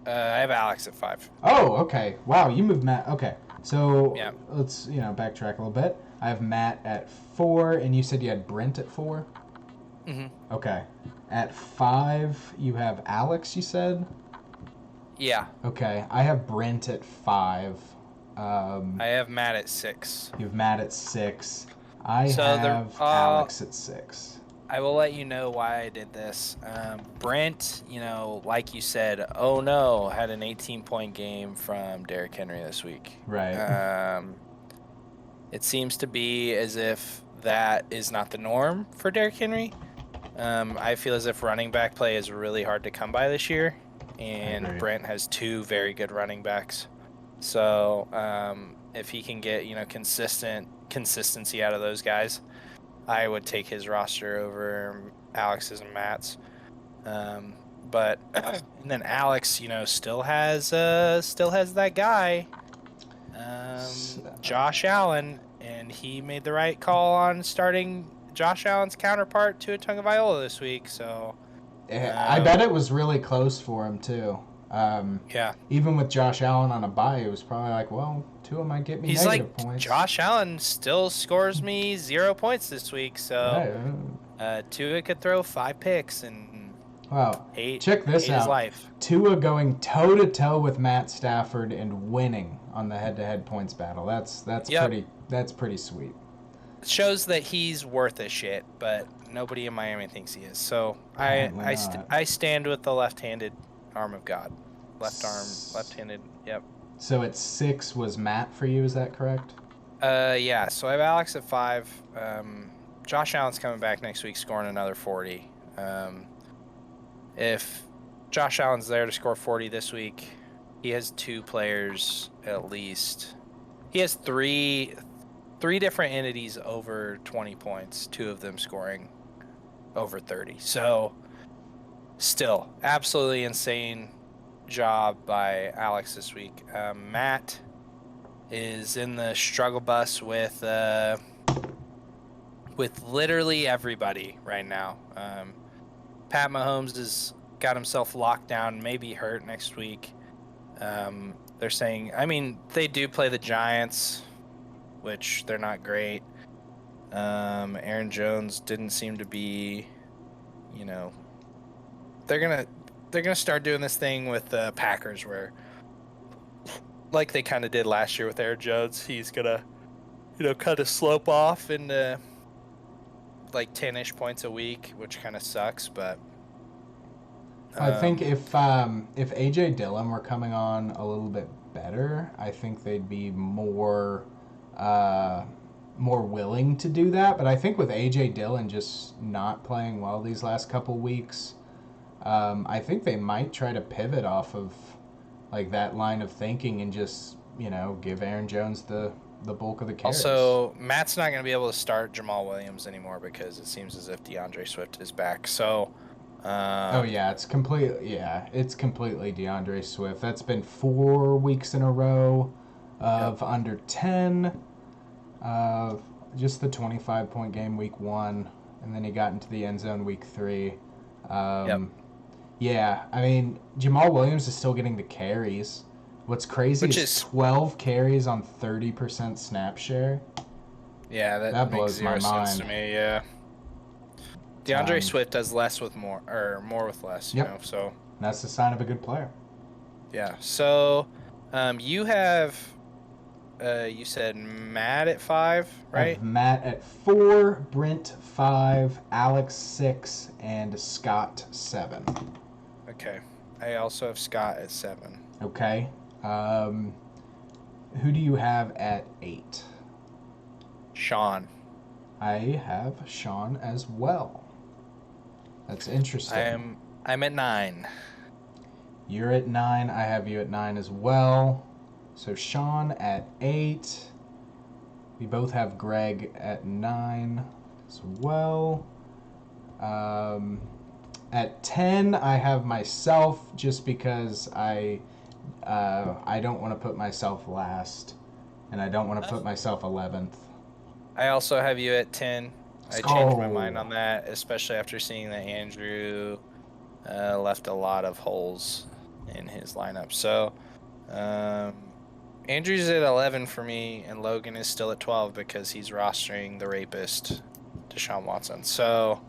I have Alex at 5.
Oh, okay. Wow, you moved Matt. Okay. So
Yeah.
let's, backtrack a little bit. I have Matt at 4, and you said you had Brent at 4?
Mm-hmm.
Okay. At 5, you have Alex, you said?
Yeah.
Okay. I have Brent at 5.
I have Matt at 6.
You have Matt at 6. I
So
have Alex at 6.
I will let you know why I did this. Brent, like you said, oh no, had an 18-point game from Derrick Henry this week.
Right.
It seems to be as if that is not the norm for Derrick Henry. I feel as if running back play is really hard to come by this year, and
agree.
Brent has 2 very good running backs. So if he can get consistency out of those guys, I would take his roster over Alex's and Matt's. But and then Alex, still has that guy, Josh Allen, and he made the right call on starting Josh Allen's counterpart to Tagovailoa this week. So
I bet it was really close for him, too.
yeah,
Even with Josh Allen on a bye, it was probably like, well, Tua might get me
he's
negative
like
points.
Josh Allen still scores me 0 points this week. So Tua could throw 5 picks and
Wow.
hate
Check this
his
out.
life.
Tua going toe-to-toe with Matt Stafford and winning on the head-to-head points battle. That's
Yep.
pretty sweet.
Shows that he's worth a shit, but nobody in Miami thinks he is. So
Apparently
I
not.
stand with the left-handed arm of God. Left-handed. Yep.
So at 6 was Matt for you, is that correct?
Yeah. So I have Alex at 5. Josh Allen's coming back next week, scoring another 40. If Josh Allen's there to score 40 this week, he has 2 players at least. He has three different entities over 20 points, 2 of them scoring over 30. So still absolutely insane job by Alex this week. Matt is in the struggle bus with literally everybody right now. Pat Mahomes has got himself locked down, maybe hurt next week. They're saying, I mean, they do play the Giants, which they're not great. Aaron Jones didn't seem to be, you know, they're gonna start doing this thing with the Packers where, like they kind of did last year with Aaron Jones, he's gonna, kind of slope off into like 10-ish points a week, which kind of sucks, but.
I think if AJ Dillon were coming on a little bit better, I think they'd be more willing to do that. But I think with AJ Dillon just not playing well these last couple weeks, I think they might try to pivot off of like that line of thinking and just give Aaron Jones the bulk of the carries.
Also, Matt's not going to be able to start Jamal Williams anymore because it seems as if DeAndre Swift is back. So.
It's completely DeAndre Swift. That's been 4 weeks in a row of under 10. Just the 25-point game week 1, and then he got into the end zone week 3. Yeah, I mean, Jamal Williams is still getting the carries. What's crazy is 12 carries on 30% snap share.
Yeah, that
blows my mind
to me. Yeah. DeAndre Swift does less with more, or more with less, you know, so.
That's the sign of a good player.
Yeah, so you have, you said Matt at 5, right?
Matt at 4, Brent 5, Alex 6, and Scott 7.
Okay, I also have Scott at 7.
Okay, who do you have at 8?
Sean.
I have Sean as well. That's interesting.
I'm at 9.
You're at 9. I have you at 9 as well. So Sean at 8. We both have Greg at 9 as well. At 10, I have myself just because I don't want to put myself last, and I don't want to put myself 11th.
I also have you at 10. I changed my mind on that, especially after seeing that Andrew left a lot of holes in his lineup. So Andrew's at 11 for me, and Logan is still at 12 because he's rostering the rapist, Deshaun Watson. So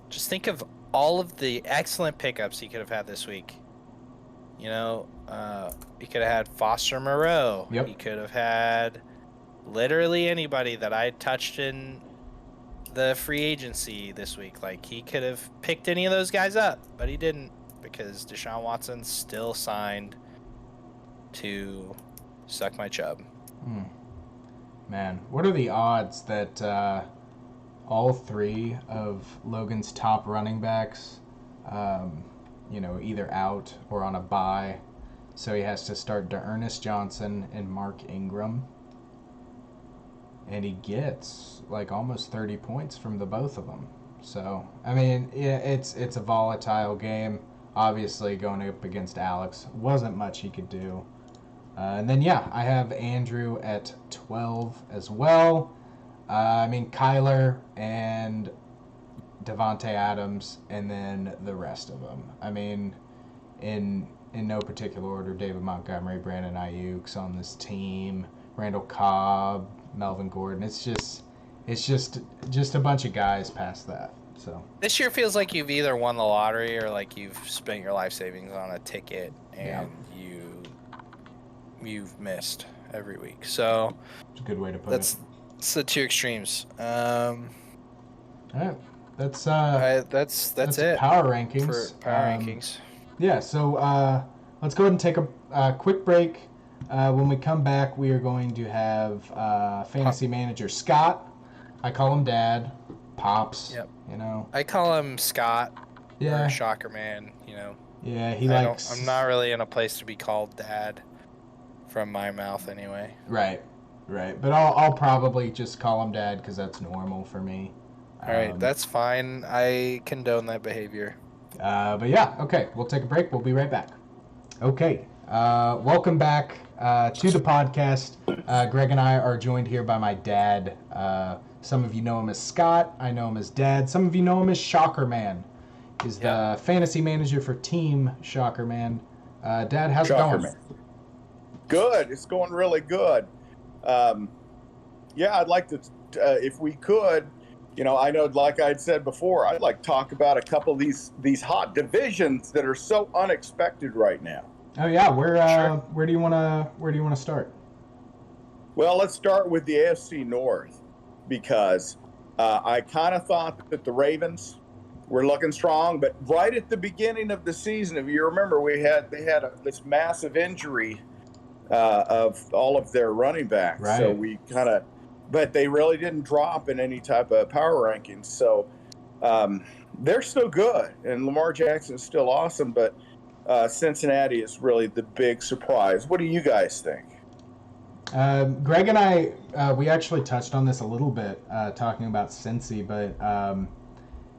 just think of all of the excellent pickups he could have had this week. He could have had Foster Moreau.
Yep.
He could have had literally anybody that I touched in the free agency this week. Like, he could have picked any of those guys up, but he didn't because Deshaun Watson still signed to suck my chub.
Man, what are the odds that all 3 of Logan's top running backs, either out or on a bye, so he has to start D'Ernest Johnson and Mark Ingram, and he gets like almost 30 points from the both of them. So I mean, yeah, it's a volatile game. Obviously, going up against Alex wasn't much he could do. And then I have Andrew at 12 as well. Kyler and Devonta Adams, and then the rest of them. I mean, in no particular order: David Montgomery, Brandon Ayuk's on this team, Randall Cobb, Melvin Gordon. It's just a bunch of guys past that. So
this year feels like you've either won the lottery or like you've spent your life savings on a ticket and you've missed every week. So
it's a good way to put it.
That's the 2 extremes.
All right. That's
it.
Power rankings.
For power rankings.
Yeah. So let's go ahead and take a quick break. When we come back, we are going to have fantasy manager Scott. I call him Dad. Pops.
Yep.
I
call him Scott.
Yeah.
Or Shockerman.
Yeah, he likes.
I'm not really in a place to be called Dad, from my mouth anyway.
Right. But I'll probably just call him Dad because that's normal for me.
All right, that's fine. I condone that behavior.
But yeah, okay, we'll take a break. We'll be right back. Okay, welcome back to the podcast. Greg and I are joined here by my dad. Some of you know him as Scott. I know him as Dad. Some of you know him as Shockerman. He's the fantasy manager for Team Shockerman. Dad, how's it going?
Good. It's going really good. I'd like to, if we could, I know, like I'd said before, I'd like to talk about a couple of these hot divisions that are so unexpected right now.
Oh yeah, where do you want to start?
Well, let's start with the AFC North, because I kind of thought that the Ravens were looking strong, but right at the beginning of the season, if you remember, they had this massive injury of all of their running backs.
Right.
So but they really didn't drop in any type of power rankings. So they're still good, and Lamar Jackson's still awesome, but Cincinnati is really the big surprise. What do you guys think?
Greg and I, we actually touched on this a little bit, talking about Cincy, but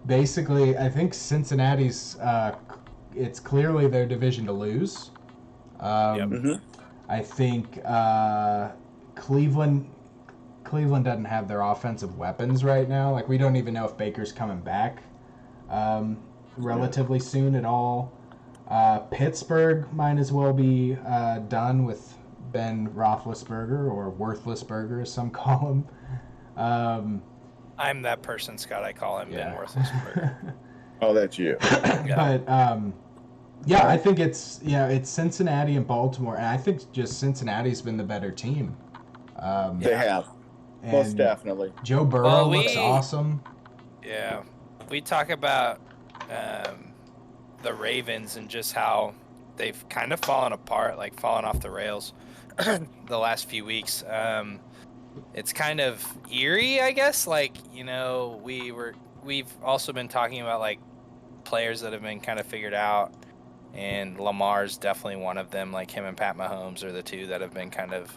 basically, I think Cincinnati's, it's clearly their division to lose. I think Cleveland doesn't have their offensive weapons right now. Like, we don't even know if Baker's coming back relatively soon at all. Pittsburgh might as well be done with Ben Roethlisberger, or Worthlessberger, as some call him.
I'm that person, Scott. I call him Ben Worthlessberger.
Oh, that's you.
But I think it's Cincinnati and Baltimore, and I think just Cincinnati's been the better team.
They have. Most definitely.
Joe Burrow looks awesome.
Yeah. We talk about the Ravens and just how they've kind of fallen apart, like fallen off the rails the last few weeks. It's kind of eerie, I guess. Like, we've also been talking about like players that have been kind of figured out, and Lamar's definitely one of them. Like, him and Pat Mahomes are the two that have been kind of,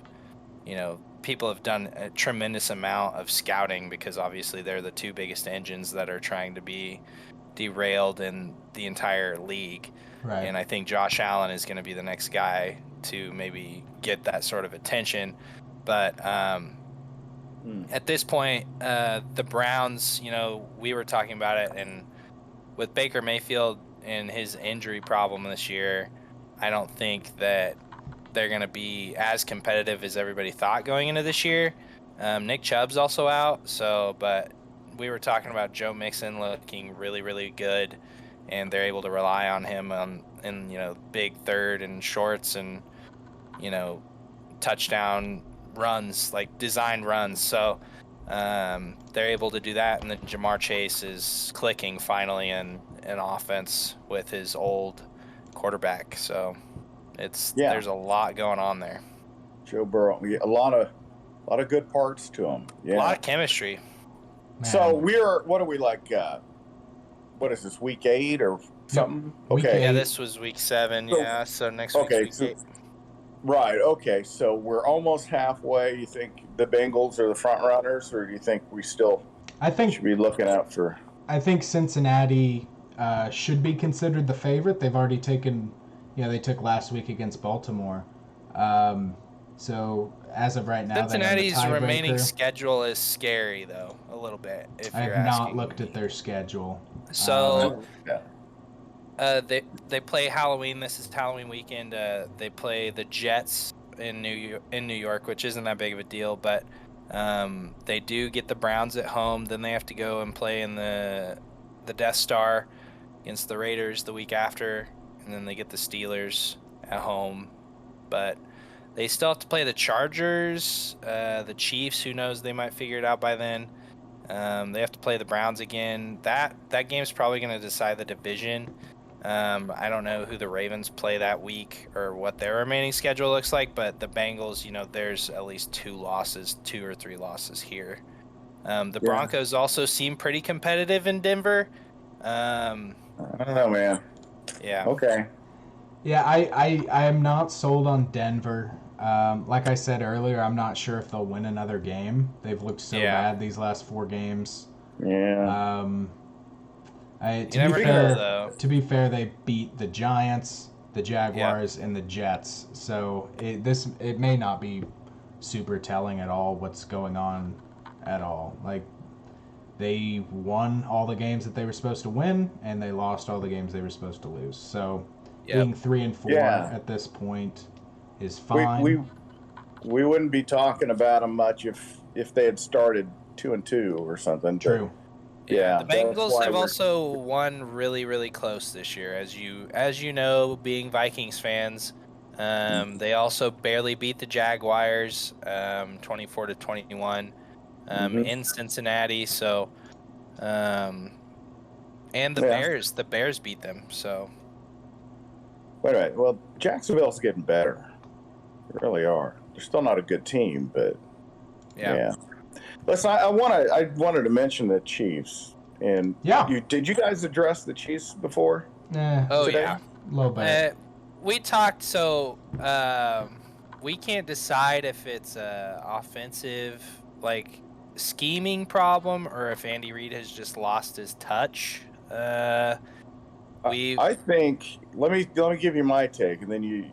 people have done a tremendous amount of scouting, because obviously they're the two biggest engines that are trying to be derailed in the entire league.
Right.
And I think Josh Allen is going to be the next guy to maybe get that sort of attention. But at this point, the Browns, we were talking about it, and with Baker Mayfield and his injury problem this year, I don't think that they're going to be as competitive as everybody thought going into this year. Nick Chubb's also out, but we were talking about Joe Mixon looking really, really good, and they're able to rely on him in big third and shorts and touchdown runs, like design runs. So they're able to do that, and then Jamar Chase is clicking finally in offense with his old quarterback. So there's a lot going on there.
Joe Burrow, a lot of good parts to him. Yeah.
A lot of chemistry.
Man.
So what are we like? What is this, week 8 or something?
Week
Okay.
8.
Yeah, this was week 7. So next week's week 8.
Right. Okay. So we're almost halfway. You think the Bengals are the front runners, or do you think we still should be looking out for?
I think Cincinnati should be considered the favorite. They've already taken, they took last week against Baltimore. So as of right now,
Cincinnati's remaining schedule is scary, though, a little bit.
I have not looked at their schedule.
So they play Halloween. This is Halloween weekend. They play the Jets in New York, which isn't that big of a deal, but they do get the Browns at home. Then they have to go and play in the Death Star against the Raiders the week after, and then they get the Steelers at home. But they still have to play the Chargers, the Chiefs. Who knows? They might figure it out by then. They have to play the Browns again. That game's probably going to decide the division. I don't know who the Ravens play that week or what their remaining schedule looks like, but the Bengals, there's at least 2 or 3 losses here. The Broncos also seem pretty competitive in Denver.
I don't know, man.
Yeah.
Okay.
Yeah, I am not sold on Denver. Like I said earlier, I'm not sure if they'll win another game. They've looked so bad these last 4 games.
Yeah.
never know, though.
To be fair, they beat the Giants, the Jaguars, and the Jets. So it may not be super telling at all what's going on at all. Like, they won all the games that they were supposed to win, and they lost all the games they were supposed to lose. So being 3-4 at this point is fine.
We wouldn't be talking about them much if they had started 2-2 or something.
True.
Yeah, the Bengals have also won really, really close this year, as you know, being Vikings fans. They also barely beat the Jaguars, 24-21, in Cincinnati. So, and the Bears beat them. So,
wait a minute. Well, Jacksonville's getting better. They really are. They're still not a good team, but yeah. Listen, I wanted to mention the Chiefs, and did you guys address the Chiefs before?
Today?
Yeah,
a little bit.
We talked, so we can't decide if it's a offensive scheming problem or if Andy Reid has just lost his touch. I think let me give you my take, and then you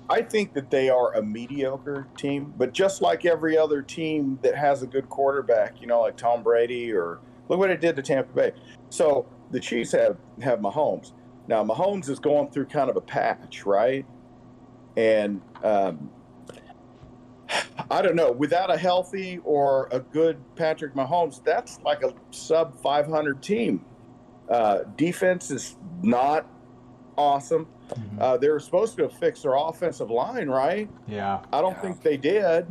I think that they are a mediocre team, but just like every other team that has a good quarterback, like Tom Brady, or look what it did to Tampa Bay. So the Chiefs have Mahomes. Now, Mahomes is going through kind of a patch, right? And I don't know, without a healthy or a good Patrick Mahomes, that's like a sub 500 team. Defense is not awesome. They were supposed to have fixed their offensive line, right?
Yeah.
I don't think they did.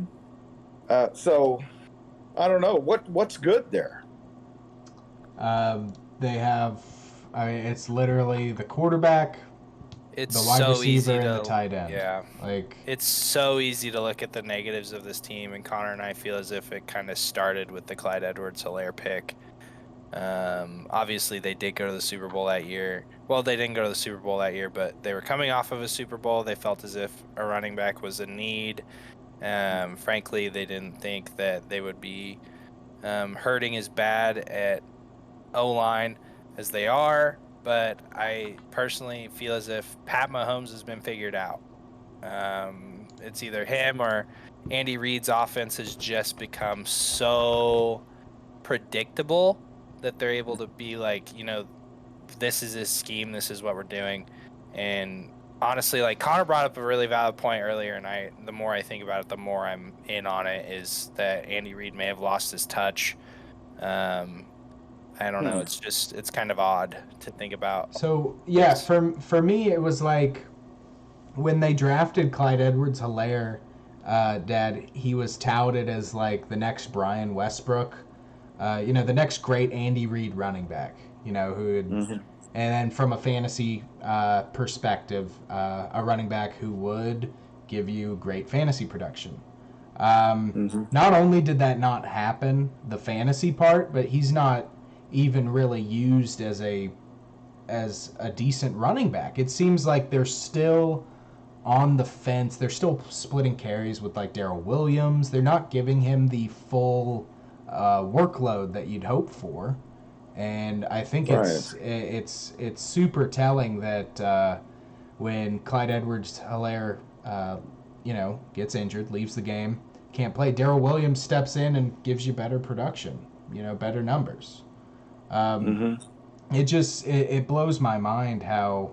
So I don't know what's good there.
They have. It's literally the quarterback,
it's
the wide
so
receiver,
and
the tight end.
Yeah. It's so easy to look at the negatives of this team, and Connor and I feel as if it kind of started with the Clyde Edwards-Helaire pick. Obviously, they did go to the Super Bowl that year. Well, they didn't go to the Super Bowl that year, but they were coming off of a Super Bowl. They felt as if a running back was a need. Frankly, they didn't think that they would be hurting as bad at O-line as they are, but I personally feel as if Pat Mahomes has been figured out. It's either him or Andy Reid's offense has just become so predictable that they're able to be this is his scheme, this is what we're doing. And honestly, Connor brought up a really valid point earlier, and the more I think about it, the more I'm in on it, is that Andy Reid may have lost his touch. I don't know. It's kind of odd to think about.
So, yeah, for me, it was like when they drafted Clyde Edwards-Helaire, Dad, he was touted as the next Brian Westbrook, the next great Andy Reid running back, who would, and then from a fantasy perspective, a running back who would give you great fantasy production. Not only did that not happen, the fantasy part, but he's not even really used as a decent running back. It seems like they're still on the fence. They're still splitting carries with Darrell Williams. They're not giving him the full workload that you'd hope for. And I think it's super telling that when Clyde Edwards-Helaire gets injured, leaves the game, can't play, Darrell Williams steps in and gives you better production, better numbers. It blows my mind how,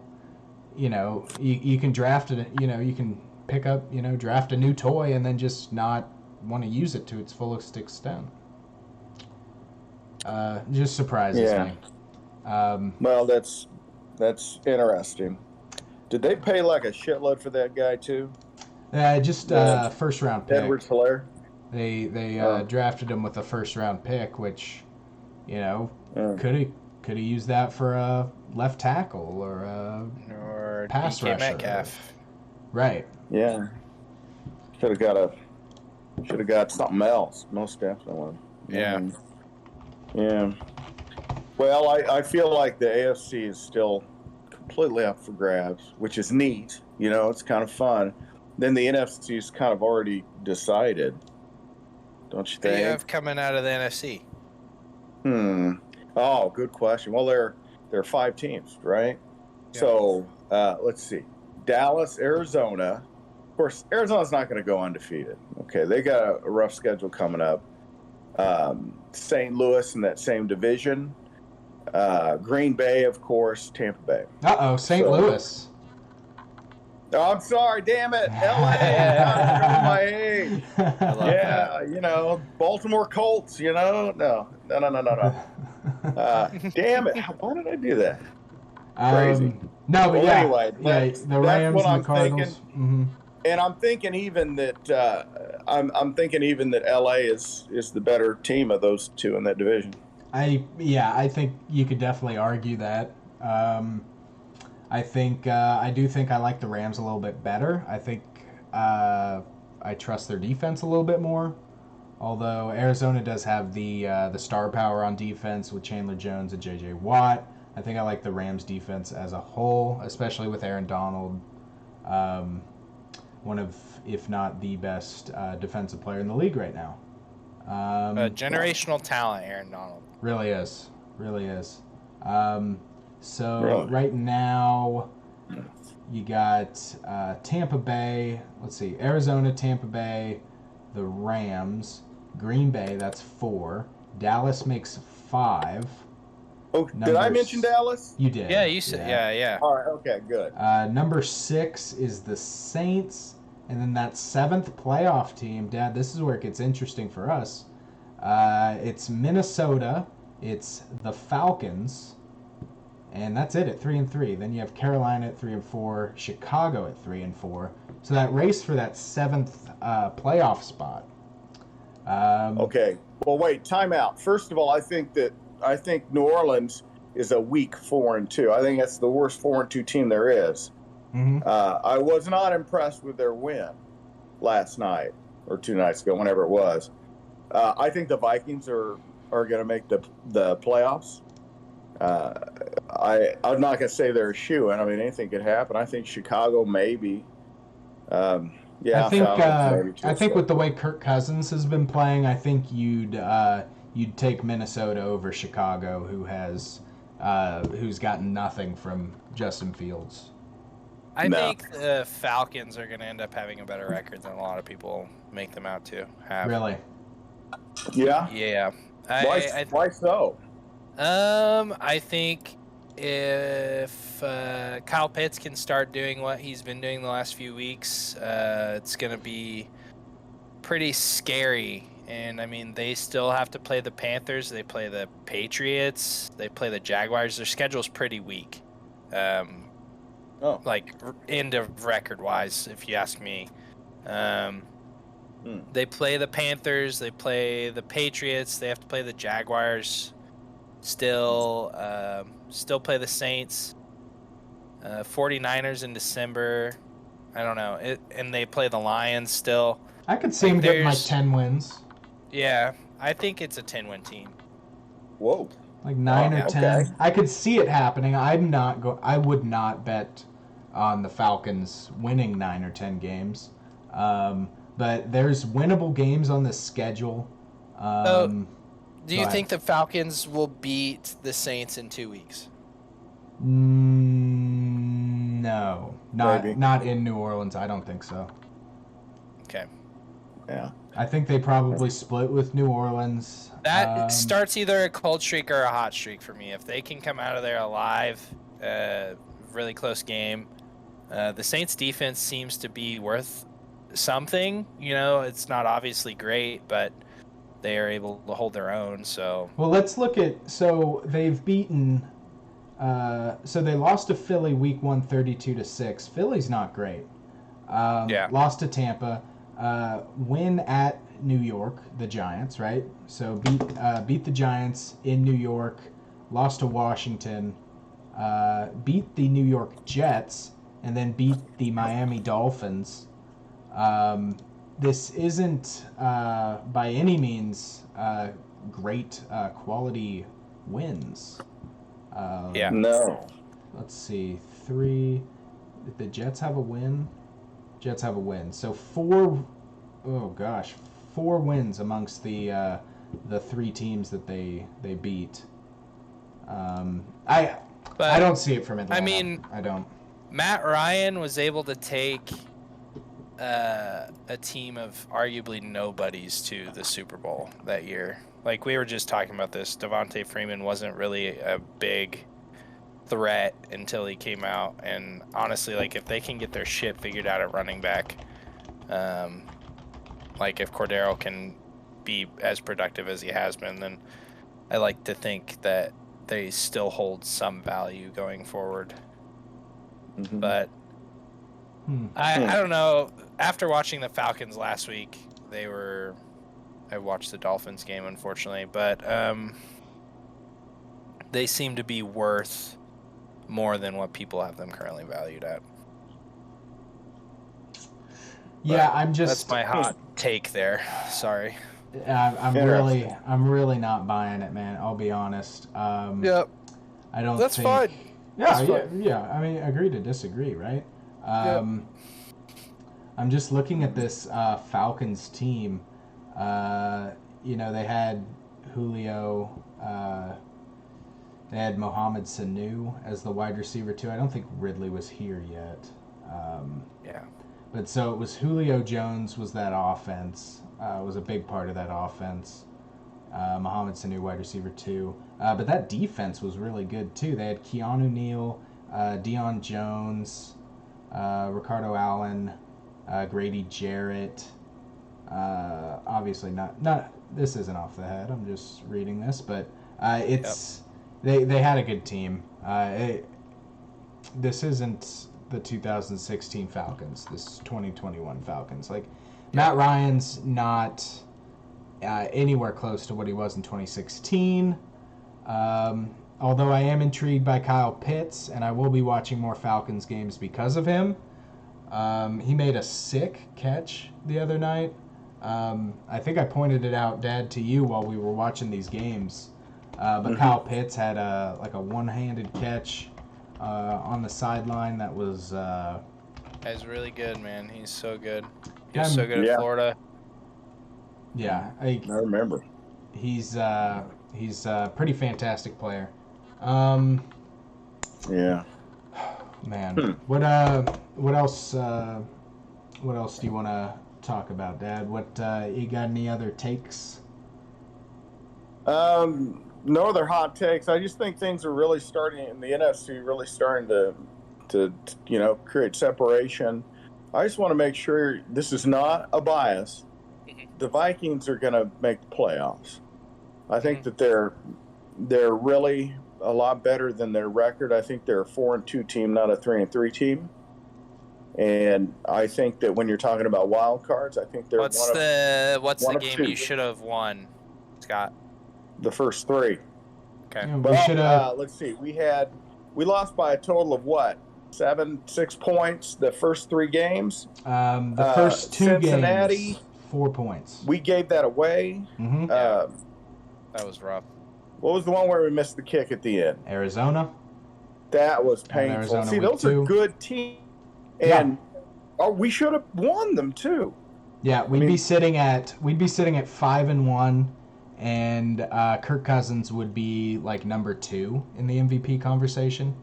you can draft it, you can pick up, draft a new toy and then just not want to use it to its fullest extent. Just surprises me.
Well, that's interesting. Did they pay a shitload for that guy too?
Just first round pick.
Edwards-Helaire.
They drafted him with a first round pick, which, could have used that for a left tackle or a pass rusher.
Metcalf.
Right.
Yeah. Should have got something else. Most definitely.
Yeah.
Yeah. Well, I feel like the AFC is still completely up for grabs, which is neat. It's kind of fun. Then the NFC is kind of already decided, don't you think?
Who do you have coming out of the NFC?
Oh, good question. Well, There are 5 teams, right?
Yeah.
So let's see. Dallas, Arizona. Of course, Arizona's not going to go undefeated. Okay, they got a rough schedule coming up. St. Louis in that same division. Green Bay, of course, Tampa Bay.
St. Louis.
Oh, I'm sorry, damn it. LA, God, showing my age.
I love that.
Baltimore Colts, No. Damn it. Why did I do that? Crazy.
No, but
Well,
yeah.
anyway,
The Rams
what
and
I'm
the Cardinals.
thinking. And I'm thinking even that I'm thinking even that LA is the better team of those two in that division.
I think you could definitely argue that. I do think I like the Rams a little bit better. I think I trust their defense a little bit more. Although Arizona does have the star power on defense with Chandler Jones and J.J. Watt. I think I like the Rams defense as a whole, especially with Aaron Donald, one of, if not the best defensive player in the league right now.
Generational talent, Aaron Donald.
Really is.
Really?
Right now, you got Tampa Bay. Let's see. Arizona, Tampa Bay, the Rams, Green Bay, that's 4. Dallas makes 5.
Oh, did I mention Dallas?
You did.
Yeah, you said, yeah.
All right, okay, good.
Number 6 is the Saints. And then that 7th playoff team, Dad, this is where it gets interesting for us. It's Minnesota. It's the Falcons. And that's it at 3-3. Then you have Carolina at 3-4, Chicago at 3-4. So that race for that 7th playoff spot.
Okay. Well, wait. Time out. First of all, I think New Orleans is a weak 4-2. I think that's the worst 4-2 team there is.
Mm-hmm.
I was not impressed with their win last night or 2 nights ago, whenever it was. I think the Vikings are going to make the playoffs. I'm not going to say they're a shoo-in. I mean, anything could happen. I think Chicago maybe. I
think with the way Kirk Cousins has been playing, I think you'd take Minnesota over Chicago, who's gotten nothing from Justin Fields.
I think the Falcons are going to end up having a better record than a lot of people make them out to have.
Really?
Yeah.
Yeah.
Why so?
I think if Kyle Pitts can start doing what he's been doing the last few weeks, it's going to be pretty scary. And, I mean, they still have to play the Panthers. They play the Patriots. They play the Jaguars. Their schedule's pretty weak. Like, end of record-wise, if you ask me. They play the Panthers. They play the Patriots. They have to play the Jaguars. Still play the Saints. 49ers in December. I don't know. And they play the Lions still.
I could see them getting like 10 wins.
Yeah, I think it's a 10-win team.
Whoa.
Like 9 or 10.
Okay.
I could see it happening. I would not bet on the Falcons winning 9 or 10 games. But there's winnable games on the schedule.
Do you think the Falcons will beat the Saints in 2 weeks?
No. Not in New Orleans. I don't think so.
Okay.
Yeah.
I think they probably split with New Orleans.
That starts either a cold streak or a hot streak for me. If they can come out of there alive, really close game. The Saints defense seems to be worth something. It's not obviously great, but they are able to hold their own. So
well, let's look at. So they've beaten. So they lost to Philly week 1, 32-6. Philly's not great. Lost to Tampa. Win at New York, the Giants, right? So beat the Giants in New York. Lost to Washington. Beat the New York Jets, and then beat the Miami Dolphins. This isn't by any means great quality wins.
No.
Let's see. 3. Did the Jets have a win? Jets have a win. So 4 wins amongst the 3 teams that they beat.
But
I don't see it from Atlanta.
I mean,
I don't.
Matt Ryan was able to take a team of arguably nobodies to the Super Bowl that year. Like, we were just talking about this. Devonta Freeman wasn't really a big threat until he came out. And honestly, like, if they can get their shit figured out at running back, like if Cordero can be as productive as he has been, then I like to think that they still hold some value going forward.
Mm-hmm.
But I don't know. After watching the Falcons last week, I watched the Dolphins game, unfortunately, but they seem to be worth more than what people have them currently valued at.
Yeah,
But that's my hot take there. Sorry.
I'm really not buying it, man. I'll be honest.
Yep.
I don't.
That's
think...
fine.
Yeah. I mean, agree to disagree, right? I'm just looking at this Falcons team. They had Julio. They had Mohamed Sanu as the wide receiver too. I don't think Ridley was here yet. But so it was Julio Jones was that offense. Was a big part of that offense. Mohamed Sanu, wide receiver 2. But that defense was really good too. They had Keanu Neal, Deion Jones, Ricardo Allen, Grady Jarrett. Obviously not. This isn't off the head. I'm just reading this, but it's they had a good team. This isn't the 2016 Falcons. This is 2021 Falcons. Like Matt Ryan's not anywhere close to what he was in 2016. Although I am intrigued by Kyle Pitts, and I will be watching more Falcons games because of him. He made a sick catch the other night. I think I pointed it out, Dad, to you while we were watching these games. But Kyle Pitts had a one-handed catch on the sideline that was...
He's really good, man. He's so good. He's so good at Florida.
Yeah,
I remember.
He's a pretty fantastic player.
Yeah.
Man, what else? What else do you want to talk about, Dad? What you got? Any other takes?
No other hot takes. I just think things are really starting in the NFC. Really starting to create separation. I just want to make sure this is not a bias. The Vikings are going to make the playoffs. I think that they're really a lot better than their record. I think they're a 4-2 team, not a 3-3 team. And I think that when you're talking about wild cards, I think they're
what's the game you should have won, Scott?
The first 3.
Okay.
Yeah,
let's see. We lost by a total of what? 6 points the first 3 games.
The first 2
Cincinnati,
games, 4 points.
We gave that away.
Mm-hmm.
That was rough.
What was the one where we missed the kick at the end?
Arizona.
That was painful. See, those are good teams, and we should have won them too.
Yeah, we'd be sitting at 5-1, and Kirk Cousins would be like number 2 in the MVP conversation.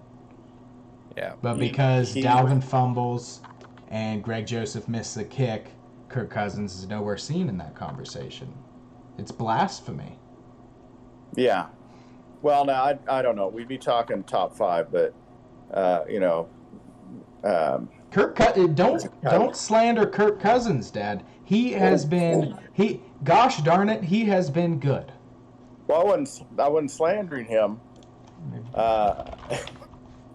Yeah,
but because Dalvin fumbles and Greg Joseph missed the kick, Kirk Cousins is nowhere seen in that conversation. It's blasphemy.
Yeah. Well, now I don't know. We'd be talking top 5, but
don't slander Kirk Cousins, Dad. He has been gosh darn it, he has been good.
Well, I wasn't slandering him.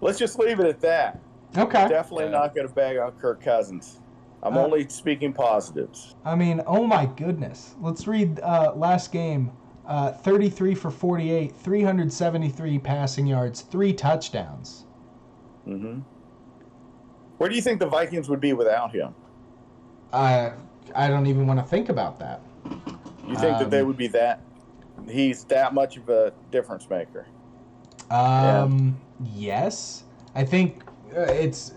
Let's just leave it at that.
Okay.
Definitely not going to bag on Kirk Cousins. I'm only speaking positives.
I mean, oh my goodness. Let's read last game. 33 for 48, 373 passing yards, 3 touchdowns.
Mm-hmm. Where do you think the Vikings would be without him?
I don't even want to think about that.
You think that they would be that? He's that much of a difference maker.
Yes. I think that's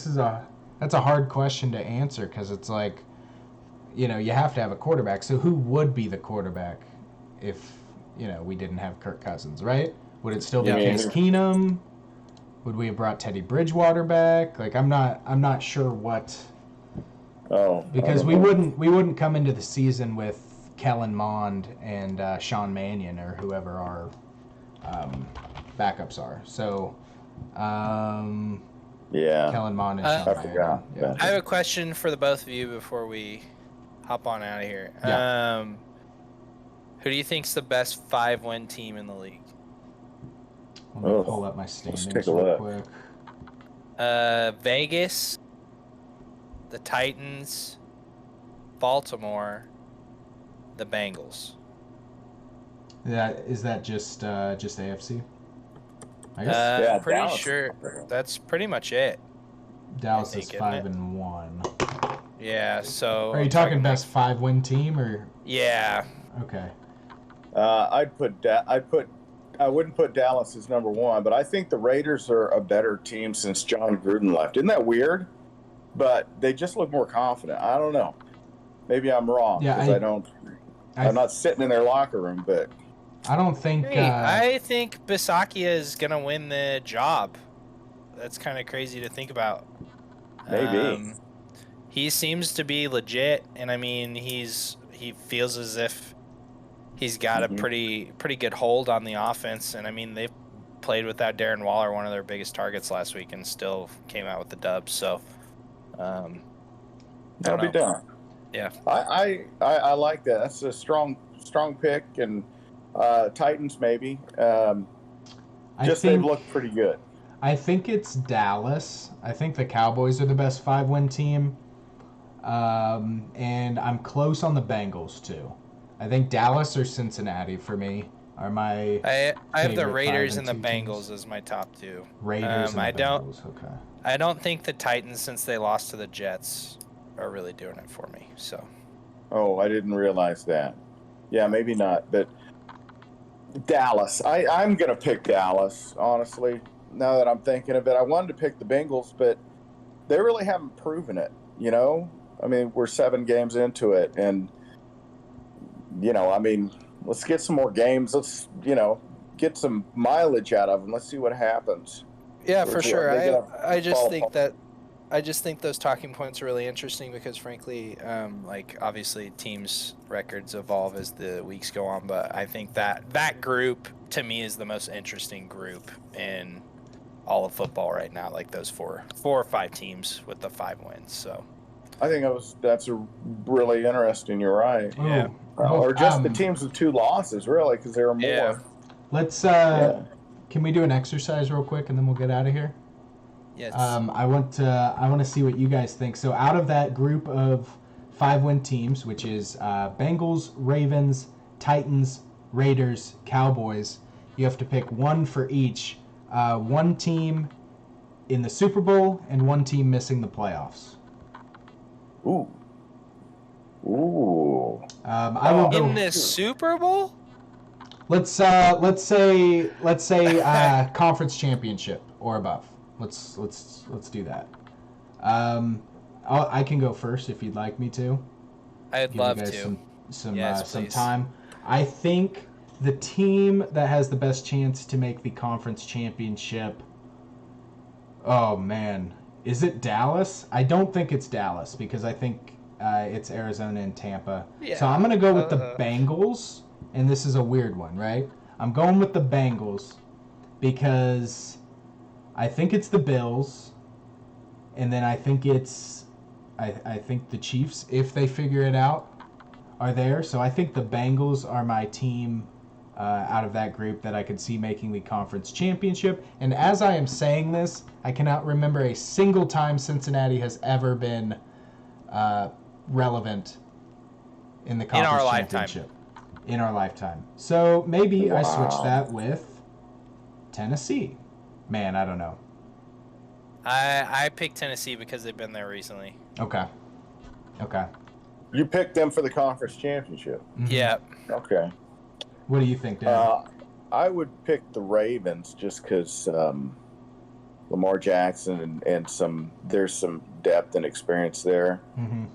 a hard question to answer because it's like, you have to have a quarterback. So who would be the quarterback if, we didn't have Kirk Cousins, right? Would it still be Case Keenum? Would we have brought Teddy Bridgewater back? Like, I'm not sure what.
Oh,
Because we wouldn't come into the season with Kellen Mond and Sean Mannion or whoever our backups are. So,
yeah,
Kellen Mond and Sean
I
Mannion.
forgot.
Yeah.
I have a question for the both of you before we hop on out of here.
Yeah.
Who do you think's the best 5-win team in the league?
Let me pull up my standings
take a
real
look.
quick.
Vegas, the Titans, Baltimore, the Bengals.
Is that just AFC? I guess
Yeah,
Pretty
Dallas.
sure that's pretty much it.
Dallas
I
is
think, isn't it?
5-1.
Yeah, so
Are you talking best 5-win team or?
Yeah.
Okay.
I wouldn't put Dallas as number one, but I think the Raiders are a better team since John Gruden left. Isn't that weird? But they just look more confident. I don't know. Maybe I'm wrong
Yeah,
because I'm not sitting in their locker room, but
I don't think.
I think Bisaccia is gonna win the job. That's kind of crazy to think about.
Maybe.
He seems to be legit, and I mean, he feels as if he's got a pretty good hold on the offense. And I mean, they've played without Darren Waller, one of their biggest targets last week, and still came out with the dub. So
that'll be done.
Yeah,
I like that. That's a strong pick, and Titans maybe. They've looked pretty good.
I think it's Dallas. I think the Cowboys are the best 5-win team. And I'm close on the Bengals too. I think Dallas or Cincinnati for me are my.
I have the
favorite
Raiders and the
5-2
Bengals
teams.
as my top two.
Raiders and the Bengals. Okay.
I don't think the Titans, since they lost to the Jets, are really doing it for me. So.
Oh, I didn't realize that. Yeah, maybe not, but Dallas. I'm gonna pick Dallas, honestly. Now that I'm thinking of it, I wanted to pick the Bengals, but they really haven't proven it. You know, I mean, we're 7 games into it, and I mean, let's get some more games. Let's get some mileage out of them. Let's see what happens.
Yeah, for sure. I just think those talking points are really interesting because, frankly, like obviously teams' records evolve as the weeks go on, but I think that group to me is the most interesting group in all of football right now. Like those four or 5 teams with the 5 wins. So
I think that's a really interesting. You're right.
Yeah.
Or just the teams with 2 losses, really, because there are more.
Yeah.
Let's. Can we do an exercise real quick and then we'll get out of here?
Yes.
I want to see what you guys think. So out of that group of 5-win teams, which is Bengals, Ravens, Titans, Raiders, Cowboys, you have to pick one for each. One team in the Super Bowl and one team missing the playoffs.
Ooh.
I will go
in the Super Bowl.
Let's say conference championship or above. Let's do that. I can go first if you'd like me to.
I'd love to.
Some time. I think the team that has the best chance to make the conference championship. Oh man, is it Dallas? I don't think it's Dallas because I think it's Arizona and Tampa.
Yeah.
So I'm gonna go with the Bengals, and this is a weird one, right? I'm going with the Bengals because I think it's the Bills, and then I think I think the Chiefs, if they figure it out, are there. So I think the Bengals are my team out of that group that I could see making the conference championship. And as I am saying this, I cannot remember a single time Cincinnati has ever been relevant in the conference championship. In our lifetime. So maybe I switch that with Tennessee. Man, I don't know.
I picked Tennessee because they've been there recently.
Okay.
You picked them for the conference championship.
Mm-hmm.
Yeah.
Okay.
What do you think, Dan?
I would pick the Ravens just because Lamar Jackson and there's some depth and experience there.
Mm-hmm.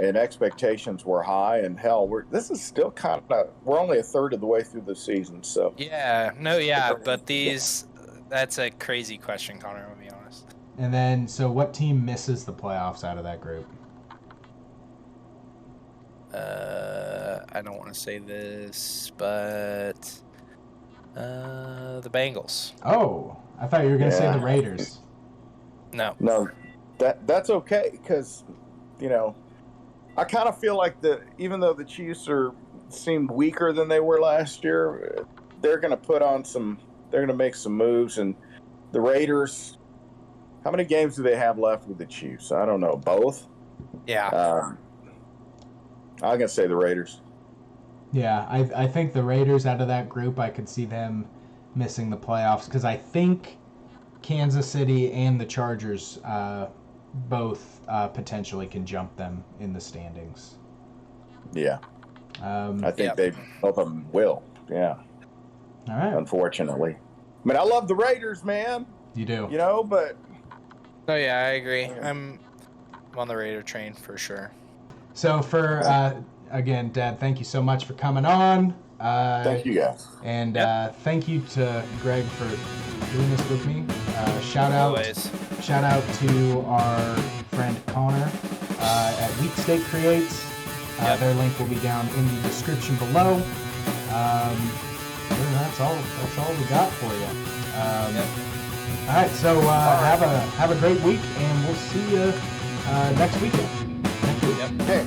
And expectations were high, and hell, we're only a third of the way through the season, so
Yeah, but That's a crazy question, Connor, to be honest.
And then, so what team misses the playoffs out of that group?
I don't want to say this, but the Bengals.
Oh, I thought you were going to say the Raiders.
No,
that's okay because, I kind of feel like even though the Chiefs seemed weaker than they were last year, they're going to make some moves, and the Raiders. How many games do they have left with the Chiefs? I don't know. Both.
Yeah.
I'm gonna say the Raiders.
Yeah, I think the Raiders out of that group, I could see them missing the playoffs because I think Kansas City and the Chargers both potentially can jump them in the standings.
Yeah. I think both of them will. Yeah.
All right.
Unfortunately. I mean, I love the Raiders, man.
You do.
But.
Oh, yeah, I agree. I'm on the Raider train for sure.
So again, Dad, thank you so much for coming on.
Thank you, guys.
And thank you to Greg for doing this with me. Shout out to our friend Connor at Wheat Steak Creates. Their link will be down in the description below. That's all we got for you. All right, so have a great week, and we'll see you next weekend.
Hey.